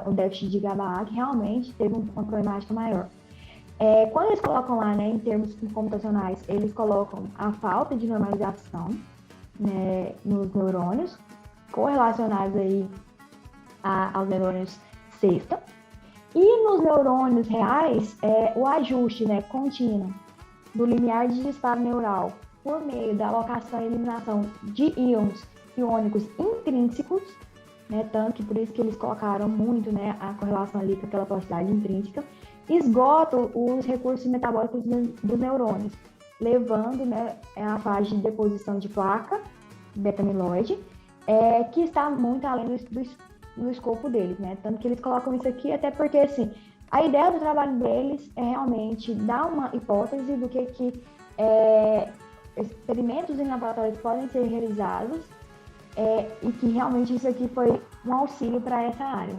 o déficit de GABA-A, que realmente teve uma problemática maior. Quando eles colocam lá, né, em termos computacionais, eles colocam a falta de normalização, né, nos neurônios, correlacionados aí aos neurônios sexta. E nos neurônios reais, o ajuste, né, contínuo do limiar de disparo neural por meio da alocação e eliminação de íons iônicos intrínsecos, né, tanto que por isso que eles colocaram muito, né, a correlação ali com aquela plasticidade intrínseca, esgota os recursos metabólicos dos neurônios, levando, né, a fase de deposição de placa beta-amiloide, que está muito além do escopo deles, né, tanto que eles colocam isso aqui até porque, assim, a ideia do trabalho deles é realmente dar uma hipótese do que experimentos em laboratórios podem ser realizados, e que realmente isso aqui foi um auxílio para essa área.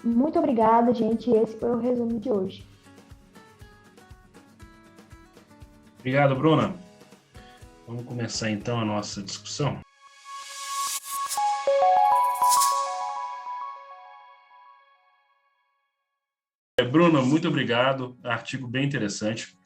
Muito obrigada, gente. Esse foi o resumo de hoje. Obrigado, Bruna. Vamos começar então a nossa discussão. Bruna, muito obrigado. Artigo bem interessante.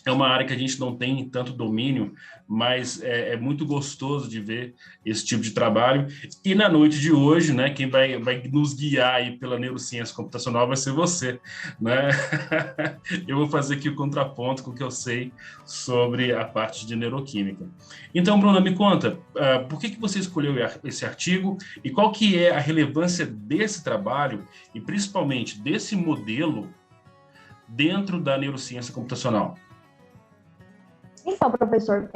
É uma área que a gente não tem tanto domínio, mas é muito gostoso de ver esse tipo de trabalho. E na noite de hoje, né, quem vai nos guiar aí pela neurociência computacional vai ser você, né? Eu vou fazer aqui o contraponto com o que eu sei sobre a parte de neuroquímica. Então, Bruna, me conta, por que você escolheu esse artigo e qual que é a relevância desse trabalho e principalmente desse modelo dentro da neurociência computacional? Então, professor,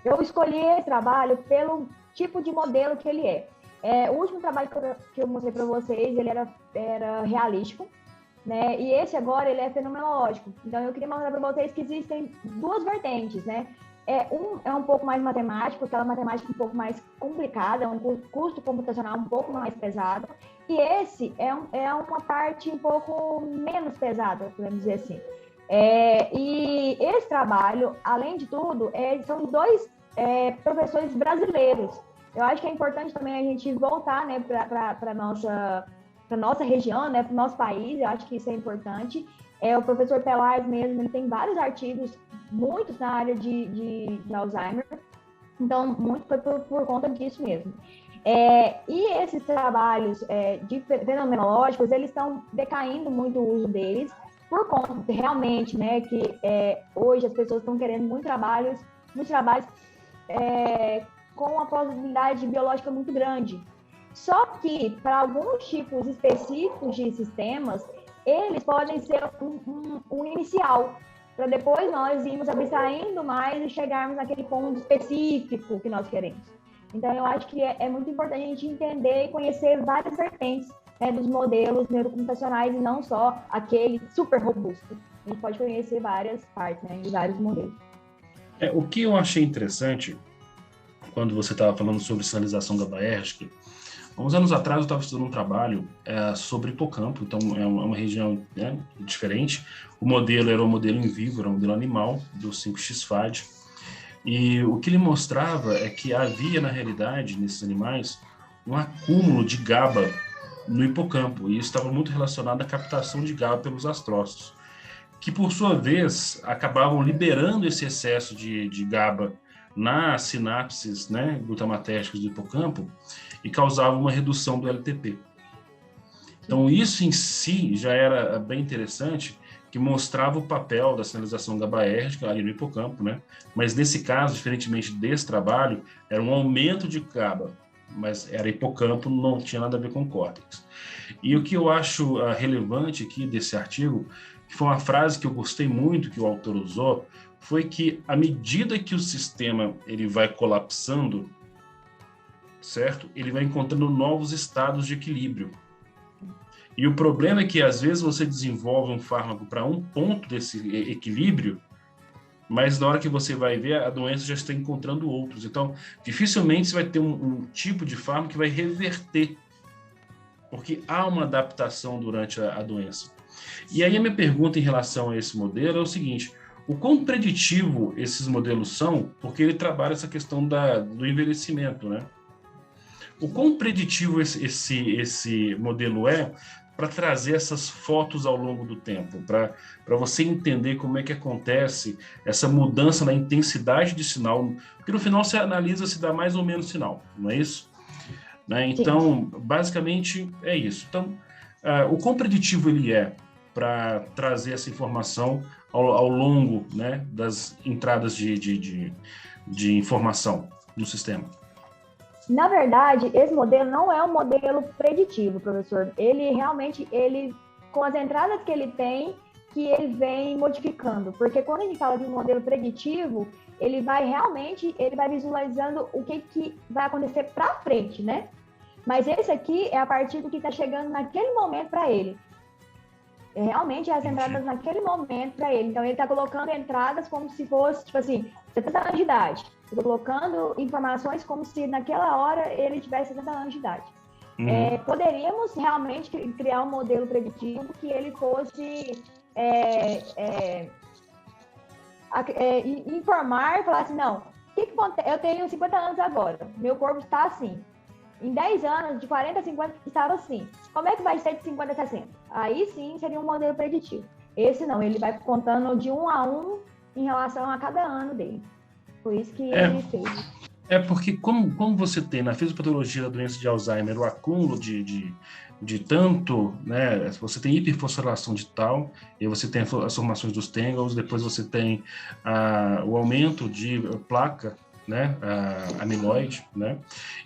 eu escolhi esse trabalho pelo tipo de modelo que ele é. O último trabalho que eu mostrei para vocês, ele era realístico, né? E esse agora, ele é fenomenológico. Então, eu queria mostrar para vocês que existem duas vertentes, né? É um pouco mais matemático, aquela matemática um pouco mais complicada, um custo computacional um pouco mais pesado. E esse é uma parte um pouco menos pesada, podemos dizer assim. E esse trabalho, além de tudo, são dois professores brasileiros. Eu acho que é importante também a gente voltar, né, para a nossa região, né, para o nosso país. Eu acho que isso é importante. O professor Pelais mesmo, ele tem vários artigos, muitos na área de Alzheimer. Então, muito foi por conta disso mesmo. E esses trabalhos fenomenológicos, eles estão decaindo muito o uso deles, por conta, realmente, né, que hoje as pessoas estão querendo muitos trabalhos com uma plausibilidade biológica muito grande. Só que, para alguns tipos específicos de sistemas, eles podem ser um inicial, para depois nós irmos abstraindo mais e chegarmos naquele ponto específico que nós queremos. Então, eu acho que é muito importante a gente entender e conhecer várias vertentes, né, dos modelos neurocomputacionais e não só aquele super robusto. A gente pode conhecer várias partes, né, de vários modelos. O que eu achei interessante, quando você estava falando sobre sinalização GABAérgica, uns anos atrás eu estava estudando um trabalho sobre hipocampo, então é uma região, né, diferente. O modelo era um modelo in vivo, era um modelo animal, do 5xFAD, e o que ele mostrava é que havia, na realidade, nesses animais, um acúmulo de GABA no hipocampo, e isso estava muito relacionado à captação de GABA pelos astrócitos, que, por sua vez, acabavam liberando esse excesso de GABA nas sinapses, né, glutamatérgicas do hipocampo, e causava uma redução do LTP. Então, isso em si já era bem interessante, que mostrava o papel da sinalização GABAérgica ali no hipocampo, né? Mas nesse caso, diferentemente desse trabalho, era um aumento de GABA, mas era hipocampo, não tinha nada a ver com córtex. E o que eu acho relevante aqui desse artigo, que foi uma frase que eu gostei muito que o autor usou, foi que à medida que o sistema ele vai colapsando, certo? Ele vai encontrando novos estados de equilíbrio. E o problema é que, às vezes, você desenvolve um fármaco para um ponto desse equilíbrio, mas na hora que você vai ver, a doença já está encontrando outros. Então, dificilmente você vai ter um tipo de fármaco que vai reverter, porque há uma adaptação durante a doença. E aí a minha pergunta em relação a esse modelo é o seguinte: o quão preditivo esses modelos são, porque ele trabalha essa questão do envelhecimento, né? O quão preditivo esse modelo é para trazer essas fotos ao longo do tempo, para você entender como é que acontece essa mudança na intensidade de sinal, porque no final você analisa se dá mais ou menos sinal, não é isso? Né? Então, basicamente, é isso. Então, o quão preditivo ele é para trazer essa informação ao longo, né, das entradas de informação no sistema? Na verdade, esse modelo não é um modelo preditivo, professor. Ele realmente, com as entradas que ele tem, que ele vem modificando. Porque quando a gente fala de um modelo preditivo, ele vai visualizando o que vai acontecer para frente, né? Mas esse aqui é a partir do que está chegando naquele momento para ele. Realmente as entradas naquele momento para ele. Então, ele está colocando entradas como se fosse, tipo assim, 70 anos de idade. Estou colocando informações como se naquela hora ele tivesse 70 anos de idade. Poderíamos realmente criar um modelo preditivo que ele fosse informar e falar assim, não, o que acontece? Eu tenho 50 anos agora, meu corpo está assim. Em 10 anos, de 40 a 50, estava assim. Como é que vai ser de 50 a 60? Aí sim seria um modelo preditivo. Esse não, ele vai contando de 1 a 1 em relação a cada ano dele. Por isso que ele fez. Porque como você tem na fisiopatologia da doença de Alzheimer o acúmulo de tanto, né, você tem hiperfosforilação de tal, e você tem as formações dos tangles, depois você tem o aumento de placa, né, amiloide, né?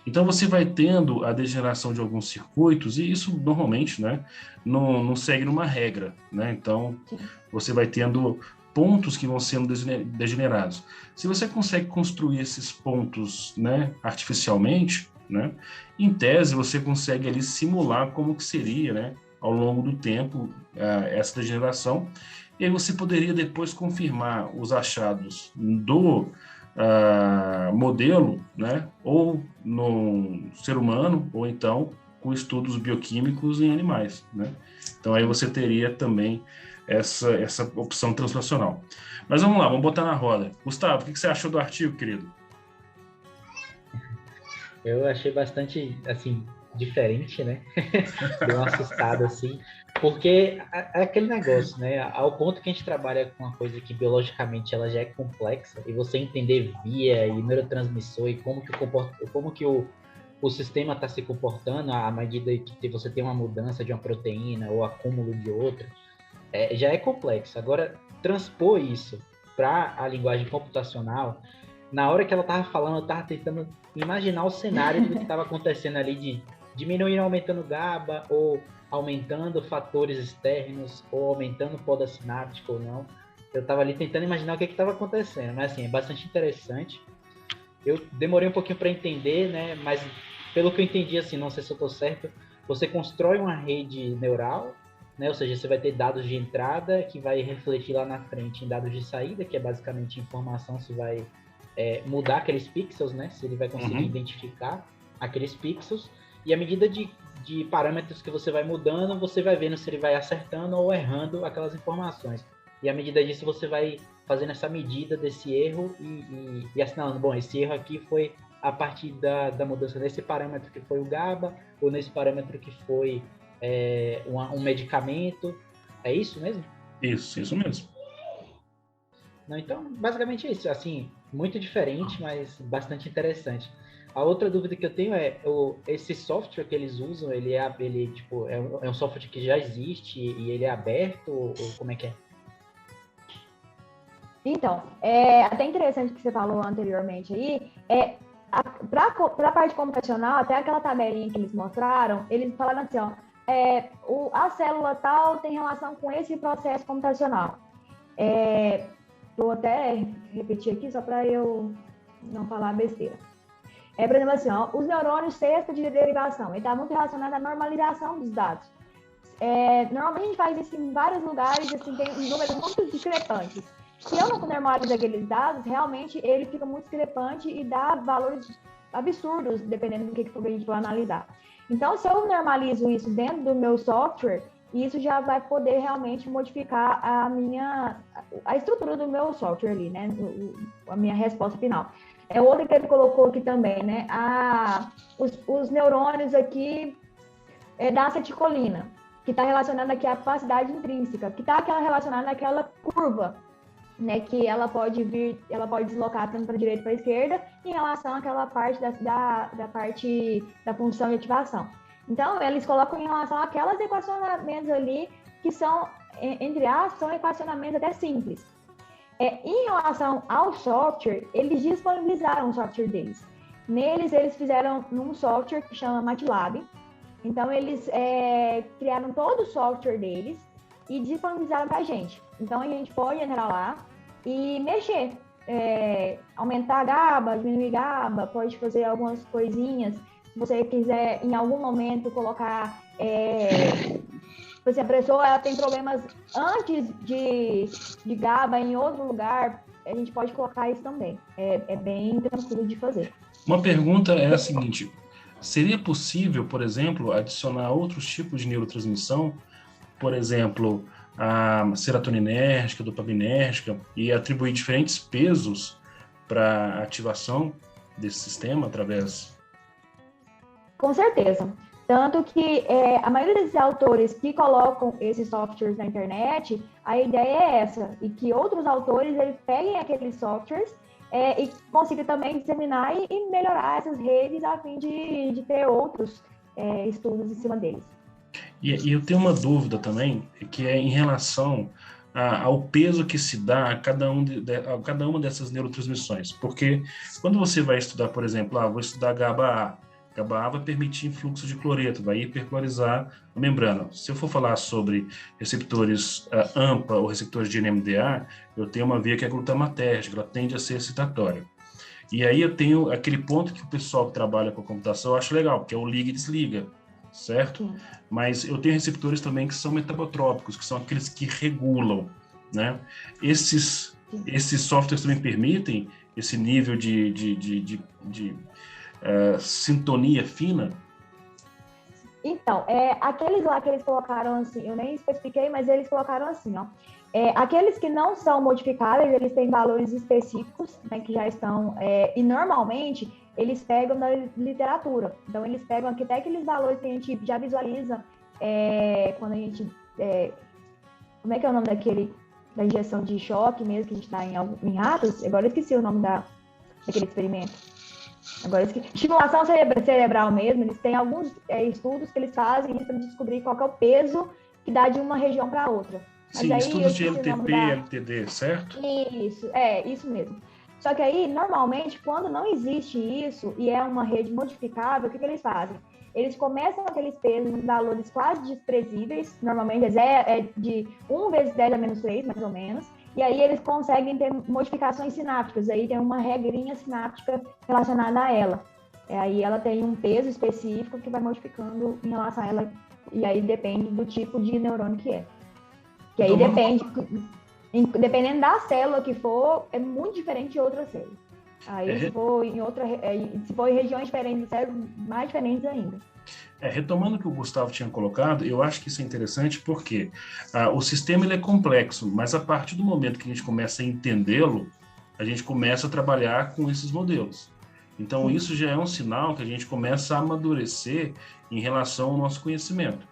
Então você vai tendo a degeneração de alguns circuitos, e isso normalmente, né, não segue numa regra, né? Então você vai tendo pontos que vão sendo degenerados. Se você consegue construir esses pontos, né, artificialmente, né, em tese você consegue ali simular como que seria, né, ao longo do tempo essa degeneração, e aí você poderia depois confirmar os achados do modelo, né, ou no ser humano, ou então com estudos bioquímicos em animais, né? Então aí você teria também essa opção translacional. Mas vamos lá, vamos botar na roda. Gustavo, o que você achou do artigo, querido? Eu achei bastante, assim, diferente, né? Deu uma assustada, assim, porque é aquele negócio, né? Ao ponto que a gente trabalha com uma coisa que biologicamente ela já é complexa, e você entender via e neurotransmissor e como que o sistema está se comportando à medida que você tem uma mudança de uma proteína ou acúmulo de outra, já é complexo. Agora, transpor isso para a linguagem computacional, na hora que ela estava falando, eu estava tentando imaginar o cenário do que estava acontecendo ali de diminuindo, aumentando GABA, ou aumentando fatores externos, ou aumentando poda sináptica ou não. Eu estava ali tentando imaginar o que estava acontecendo, mas assim, é bastante interessante. Eu demorei um pouquinho para entender, né? Mas pelo que eu entendi, assim, não sei se eu estou certo, você constrói uma rede neural, né? Ou seja, você vai ter dados de entrada que vai refletir lá na frente em dados de saída, que é basicamente informação se vai mudar aqueles pixels, né? Se ele vai conseguir identificar aqueles pixels. E à medida de parâmetros que você vai mudando, você vai vendo se ele vai acertando ou errando aquelas informações. E à medida disso, você vai fazendo essa medida desse erro e assinalando, bom, esse erro aqui foi a partir da mudança nesse parâmetro que foi o GABA, ou nesse parâmetro que foi um medicamento. É isso mesmo? Isso mesmo. Não, então, basicamente é isso. Assim, muito diferente, mas bastante interessante. A outra dúvida que eu tenho esse software que eles usam, ele tipo, é um software que já existe e ele é aberto, ou como é que é? Então, até interessante que você falou anteriormente aí, para a parte computacional, até aquela tabelinha que eles mostraram, eles falaram assim, ó, a célula tal tem relação com esse processo computacional. Vou até repetir aqui, só para eu não falar besteira. Por exemplo, assim, ó, os neurônios cesta de derivação, ele está muito relacionado à normalização dos dados. Normalmente a gente faz isso em vários lugares, assim, tem números muito discrepantes. Se eu não normalizo aqueles dados, realmente ele fica muito discrepante e dá valores absurdos, dependendo do que for a gente for analisar. Então, se eu normalizo isso dentro do meu software, isso já vai poder realmente modificar a estrutura do meu software ali, né? A minha resposta final. Outra que ele colocou aqui também, né? Os neurônios aqui da acetilcolina, que está relacionada aqui à capacidade intrínseca, que está relacionada àquela curva, né? Que ela pode deslocar tanto para a direita para a esquerda em relação àquela parte da parte da função de ativação. Então, eles colocam em relação àquelas equacionamentos ali que são, entre aspas, são equacionamentos até simples. Em relação ao software, eles disponibilizaram o software deles. Neles, eles fizeram num software que chama MATLAB. Então, eles criaram todo o software deles e disponibilizaram para a gente. Então, a gente pode entrar lá e mexer. Aumentar a GABA, diminuir a GABA, pode fazer algumas coisinhas. Se você quiser, em algum momento, colocar... se a pessoa ela tem problemas antes de GABA em outro lugar, a gente pode colocar isso também. É bem tranquilo de fazer. Uma pergunta é a seguinte: seria possível, por exemplo, adicionar outros tipos de neurotransmissão, por exemplo, a serotoninérgica, dopaminérgica, e atribuir diferentes pesos para a ativação desse sistema através... Com certeza. Tanto que a maioria desses autores que colocam esses softwares na internet, a ideia é essa, e que outros autores eles peguem aqueles softwares e consigam também disseminar e melhorar essas redes a fim de ter outros estudos em cima deles. E eu tenho uma dúvida também, que é em relação ao peso que se dá a cada uma dessas neurotransmissões. Porque quando você vai estudar, por exemplo, vou estudar GABA-A, GABA-A vai permitir influxo de cloreto, vai hiperclorizar a membrana. Se eu for falar sobre receptores AMPA ou receptores de NMDA, eu tenho uma via que é glutamatérgica, ela tende a ser excitatória. E aí eu tenho aquele ponto que o pessoal que trabalha com a computação acha legal, que é o liga e desliga, certo? Sim. Mas eu tenho receptores também que são metabotrópicos, que são aqueles que regulam, né? Esses softwares também permitem esse nível de sintonia fina? Então, aqueles lá que eles colocaram assim, eu nem especifiquei, mas eles colocaram assim, ó. Aqueles que não são modificáveis, eles têm valores específicos, né, que já estão, e normalmente eles pegam da literatura. Então, eles pegam até aqueles valores que a gente já visualiza quando a gente... como é que é o nome da injeção de choque mesmo, que a gente dá em ratos? Agora eu esqueci o nome daquele experimento. Agora, estimulação cerebral mesmo, eles têm alguns estudos que eles fazem para descobrir qual que é o peso que dá de uma região para outra. Mas sim, aí, estudos de LTP e LTD, certo? Isso mesmo. Só que aí, normalmente, quando não existe isso e é uma rede modificável, o que eles fazem? Eles começam aqueles pesos em valores quase desprezíveis, normalmente de 1 vezes 10 a menos 3, mais ou menos, e aí eles conseguem ter modificações sinápticas, aí tem uma regrinha sináptica relacionada a ela. Aí ela tem um peso específico que vai modificando em relação a ela, e aí depende do tipo de neurônio que é. Que aí dependendo da célula que for, é muito diferente de outra célula. Aí se for em regiões diferentes do cérebro, mais diferentes ainda. Retomando o que o Gustavo tinha colocado, eu acho que isso é interessante porque o sistema ele é complexo, mas a partir do momento que a gente começa a entendê-lo, a gente começa a trabalhar com esses modelos. Então, sim, isso já é um sinal que a gente começa a amadurecer em relação ao nosso conhecimento.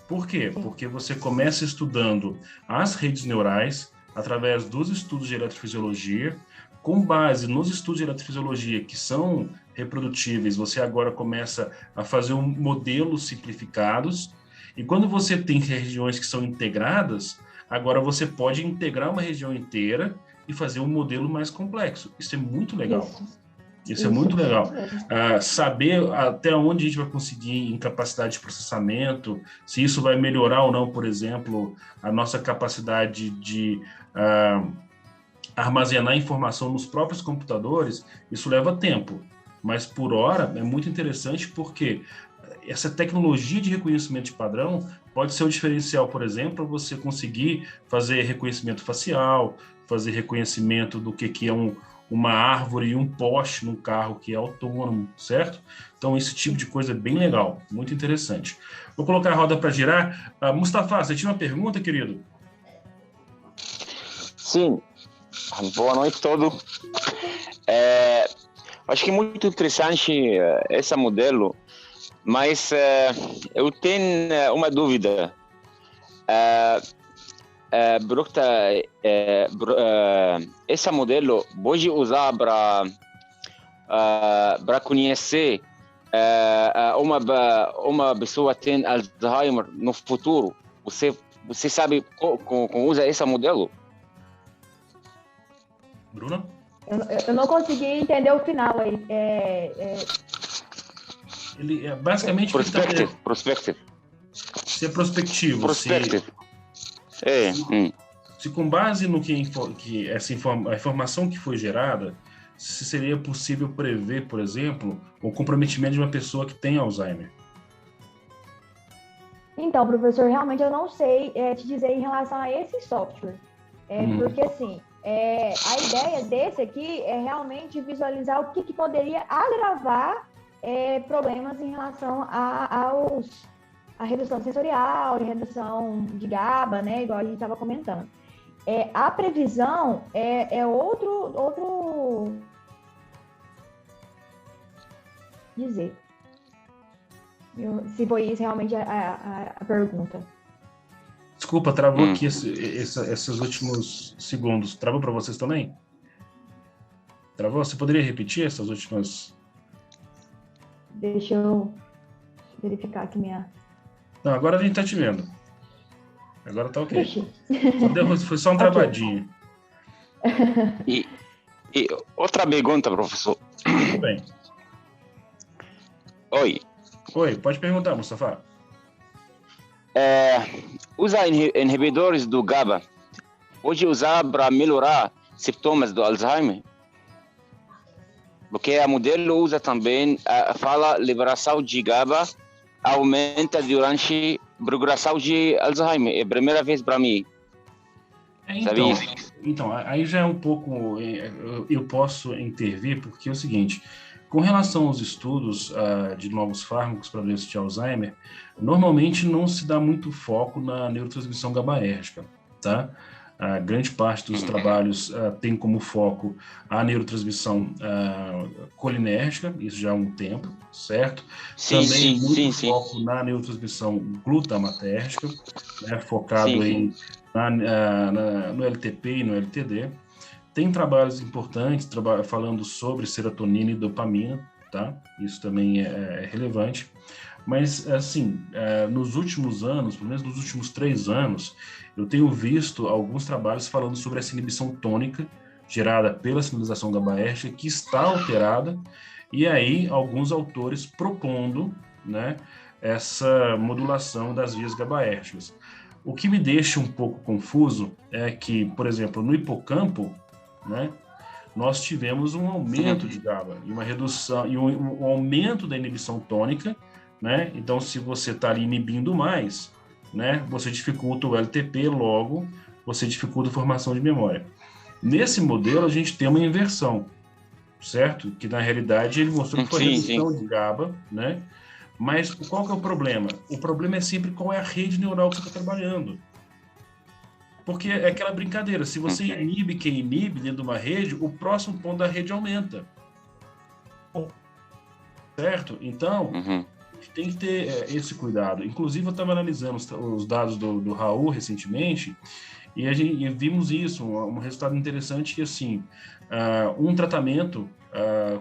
Por quê? Sim. Porque você começa estudando as redes neurais através dos estudos de eletrofisiologia. Com base nos estudos de eletrofisiologia que são reprodutíveis, você agora começa a fazer modelos simplificados. E quando você tem regiões que são integradas, agora você pode integrar uma região inteira e fazer um modelo mais complexo. Isso é muito legal. Isso é muito legal. Saber até onde a gente vai conseguir em capacidade de processamento, se isso vai melhorar ou não, por exemplo, a nossa capacidade de armazenar informação nos próprios computadores, isso leva tempo. Mas, por hora, é muito interessante porque essa tecnologia de reconhecimento de padrão pode ser o diferencial, por exemplo, para você conseguir fazer reconhecimento facial, fazer reconhecimento do que é uma árvore e um poste num carro que é autônomo, certo? Então, esse tipo de coisa é bem legal, muito interessante. Vou colocar a roda para girar. Mustafa, você tinha uma pergunta, querido? Sim. Boa noite a todos. Acho que é muito interessante esse modelo, mas eu tenho uma dúvida. Esse modelo pode usar para conhecer uma pessoa que tem Alzheimer no futuro? Você sabe como usa esse modelo? Bruna? Eu não consegui entender o final aí. Ele é basicamente... Prospective. Ser prospectivo. Prospective. Se com base no que a informação que foi gerada, se seria possível prever, por exemplo, o comprometimento de uma pessoa que tem Alzheimer. Então, professor, realmente eu não sei te dizer em relação a esse software. Porque, assim, a ideia desse aqui é realmente visualizar o que poderia agravar problemas em relação a redução sensorial, redução de GABA, né, igual a gente estava comentando. A previsão é outro dizer. Se foi isso realmente a pergunta. Desculpa, travou aqui esses últimos segundos. Travou para vocês também? Travou? Você poderia repetir essas últimas... Deixa eu verificar aqui minha... Não, agora a gente está te vendo. Agora tá ok. Foi só um Okay. travadinho. E outra pergunta, professor. Tudo bem. Oi. Oi, pode perguntar, Mustafa. Usar inibidores do GABA pode usar para melhorar sintomas do Alzheimer? Porque a modelo usa também, fala liberação de GABA aumenta durante progressão de Alzheimer. É a primeira vez para mim. Então, aí já é um pouco... Eu posso intervir, porque é o seguinte... Com relação aos estudos de novos fármacos para doença de Alzheimer, normalmente não se dá muito foco na neurotransmissão GABAérgica, tá? A grande parte dos trabalhos tem como foco a neurotransmissão colinérgica, isso já há um tempo, certo? Também muito foco na neurotransmissão glutamatérgica, né, focado no LTP e no LTD. Tem trabalhos importantes falando sobre serotonina e dopamina, tá? Isso também é relevante. Mas, assim, nos últimos anos, pelo menos nos últimos 3 anos, eu tenho visto alguns trabalhos falando sobre essa inibição tônica gerada pela sinalização GABAérgica que está alterada, e aí alguns autores propondo, né, essa modulação das vias GABAérgicas. O que me deixa um pouco confuso é que, por exemplo, no hipocampo, né, nós tivemos um aumento de GABA e uma redução e um aumento da inibição tônica, né? Então, se você está ali inibindo mais, né, você dificulta o LTP, logo você dificulta a formação de memória. Nesse modelo, a gente tem uma inversão, certo? Que na realidade ele mostrou que foi redução de GABA, né? Mas qual que é o problema? O problema é sempre qual é a rede neural que você está trabalhando. Porque é aquela brincadeira, se você inibe quem inibe dentro de uma rede, o próximo ponto da rede aumenta. Certo? Então, tem que ter esse cuidado. Inclusive, eu estava analisando os dados do Raul recentemente, e vimos isso, um resultado interessante que, assim, um tratamento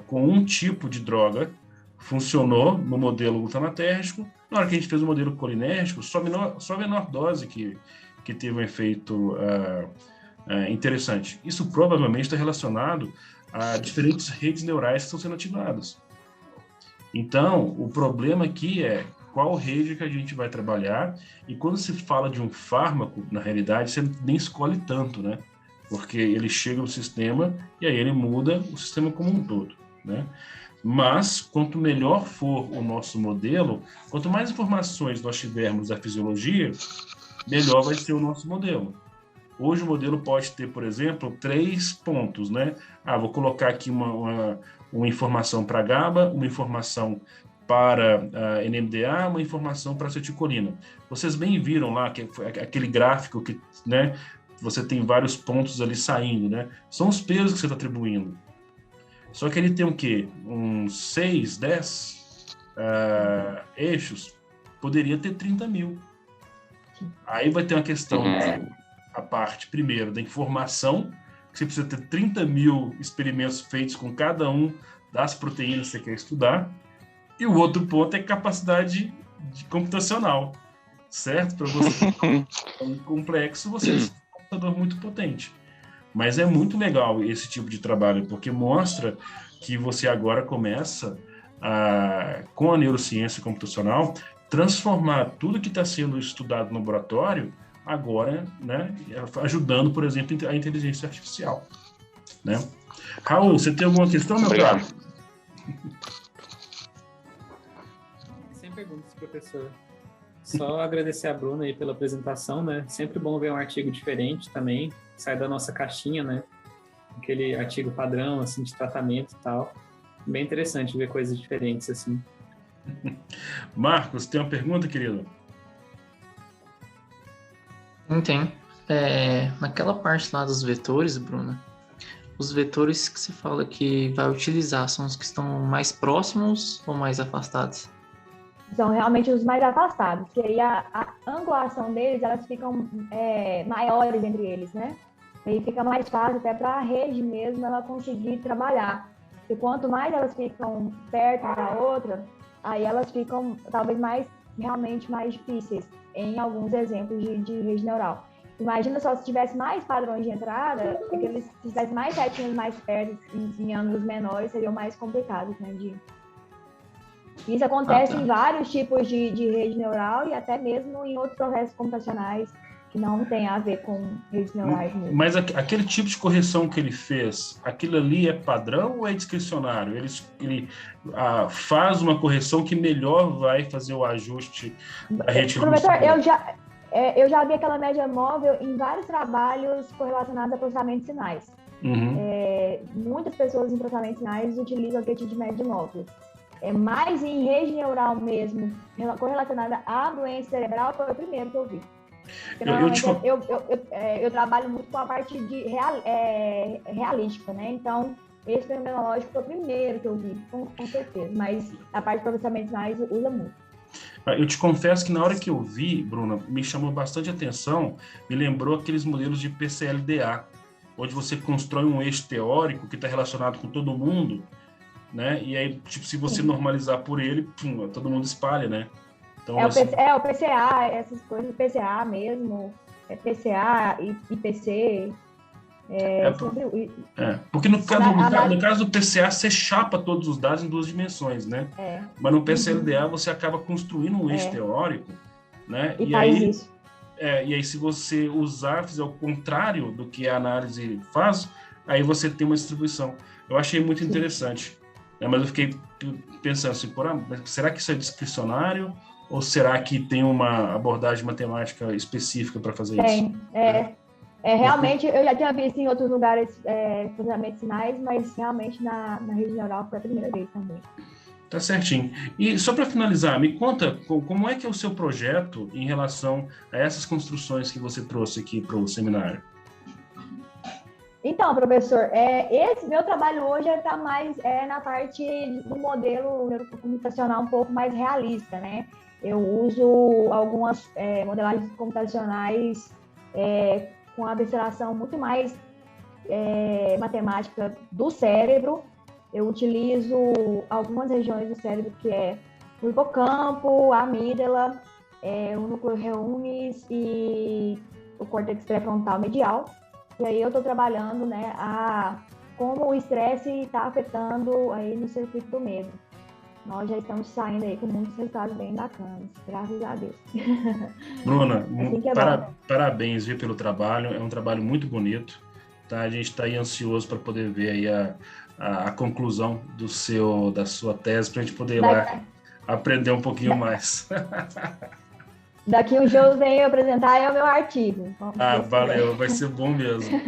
com um tipo de droga funcionou no modelo glutamatérgico. Na hora que a gente fez o modelo colinérgico, só a menor dose que teve um efeito interessante. Isso provavelmente está relacionado a diferentes redes neurais que estão sendo ativadas. Então, o problema aqui é qual rede que a gente vai trabalhar, e quando se fala de um fármaco, na realidade, você nem escolhe tanto, né? Porque ele chega no sistema e aí ele muda o sistema como um todo, né? Mas, quanto melhor for o nosso modelo, quanto mais informações nós tivermos da fisiologia, melhor vai ser o nosso modelo. Hoje o modelo pode ter, por exemplo, 3 pontos, né? Vou colocar aqui uma informação para GABA, uma informação para NMDA, uma informação para acetilcolina. Vocês bem viram lá aquele gráfico que, né, você tem vários pontos ali saindo, né? São os pesos que você está atribuindo. Só que ele tem o quê? Uns 6, 10 eixos, poderia ter 30 mil. Aí vai ter uma questão, a parte, primeiro, da informação, que você precisa ter 30 mil experimentos feitos com cada um das proteínas que você quer estudar, e o outro ponto é capacidade computacional, certo? Para você um complexo, você precisa de um computador muito potente. Mas é muito legal esse tipo de trabalho, porque mostra que você agora começa, com a neurociência computacional, transformar tudo que está sendo estudado no laboratório, agora, né, ajudando, por exemplo, a inteligência artificial, né? Raul, você tem alguma questão, meu caro? Sem perguntas, professor. Só agradecer a Bruna aí pela apresentação, né? Sempre bom ver um artigo diferente também, sai da nossa caixinha, né? Aquele artigo padrão, assim, de tratamento e tal. Bem interessante ver coisas diferentes, assim. Marcos, tem uma pergunta, querido? Tem. Naquela parte lá dos vetores, Bruna, os vetores que você fala que vai utilizar são os que estão mais próximos ou mais afastados? são realmente os mais afastados, que aí a angulação deles, elas ficam maiores entre eles, né? Aí fica mais fácil até para a rede mesmo ela conseguir trabalhar. E quanto mais elas ficam perto uma da outra, aí elas ficam talvez realmente mais difíceis em alguns exemplos de rede neural. Imagina só se tivesse mais padrões de entrada, se tivesse mais setinhas mais perto em ângulos menores, seriam mais complicados, né? Isso acontece em vários tipos de rede neural e até mesmo em outros processos computacionais que não tem a ver com redes neurais mesmo. Mas aquele tipo de correção que ele fez, aquilo ali é padrão ou é discricionário? Ele faz uma correção que melhor vai fazer o ajuste da rede. Professor, eu já vi aquela média móvel em vários trabalhos correlacionados a processamento de sinais. Uhum. Muitas pessoas em processamento de sinais utilizam aquele tipo de média móvel. Mas em rede neural mesmo, correlacionada à doença cerebral, foi o primeiro que eu vi. Eu trabalho muito com a parte de realística, né? Então, esse fenomenológico foi o primeiro que eu vi, com certeza. Mas a parte de processamento de sinais usa muito. Eu te confesso que na hora que eu vi, Bruna, me chamou bastante atenção, me lembrou aqueles modelos de PCLDA, onde você constrói um eixo teórico que está relacionado com todo mundo, né? E aí, tipo, se você normalizar por ele, todo mundo espalha, né? Então, o PCA, essas coisas, PCA mesmo, PCA, IPC. Porque no caso do PCA, você chapa todos os dados em 2 dimensões, né? Mas no PCLDA você acaba construindo um eixo teórico, né? E aí, se você fizer o contrário do que a análise faz, aí você tem uma distribuição. Eu achei muito interessante. Mas eu fiquei pensando assim, será que isso é discricionário? Ou será que tem uma abordagem matemática específica para fazer isso? Realmente, eu já tinha visto em outros lugares processamento de sinais, mas realmente na rede neural foi a primeira vez também. Tá certinho. E só para finalizar, me conta como é que é o seu projeto em relação a essas construções que você trouxe aqui para o seminário? Então, professor, esse meu trabalho hoje está mais na parte do modelo neurocomputacional um pouco mais realista, né? Eu uso algumas modelagens computacionais com a abstração muito mais matemática do cérebro. Eu utilizo algumas regiões do cérebro que é o hipocampo, a amígdala, o núcleo reúnis e o córtex pré-frontal medial. E aí eu estou trabalhando, né, como o estresse está afetando aí no circuito do medo. Nós já estamos saindo aí com muitos resultados bem bacanas, graças a Deus. Bruna, parabéns pelo trabalho, é um trabalho muito bonito, tá? A gente está aí ansioso para poder ver aí a conclusão da sua tese, para a gente poder ir lá aprender um pouquinho mais. Daqui uns dias eu venho apresentar o meu artigo. Valeu, vai ser bom mesmo.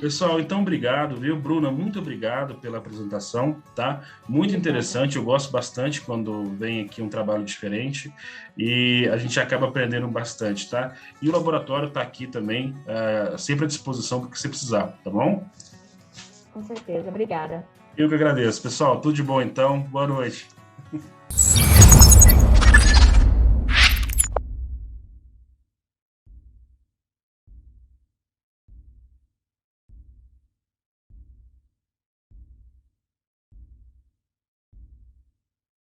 Pessoal, então obrigado, viu? Bruna, muito obrigado pela apresentação, tá? Muito interessante, eu gosto bastante quando vem aqui um trabalho diferente e a gente acaba aprendendo bastante, tá? E o laboratório está aqui também, sempre à disposição para o que você precisar, tá bom? Com certeza, obrigada. Eu que agradeço. Pessoal, tudo de bom então, boa noite.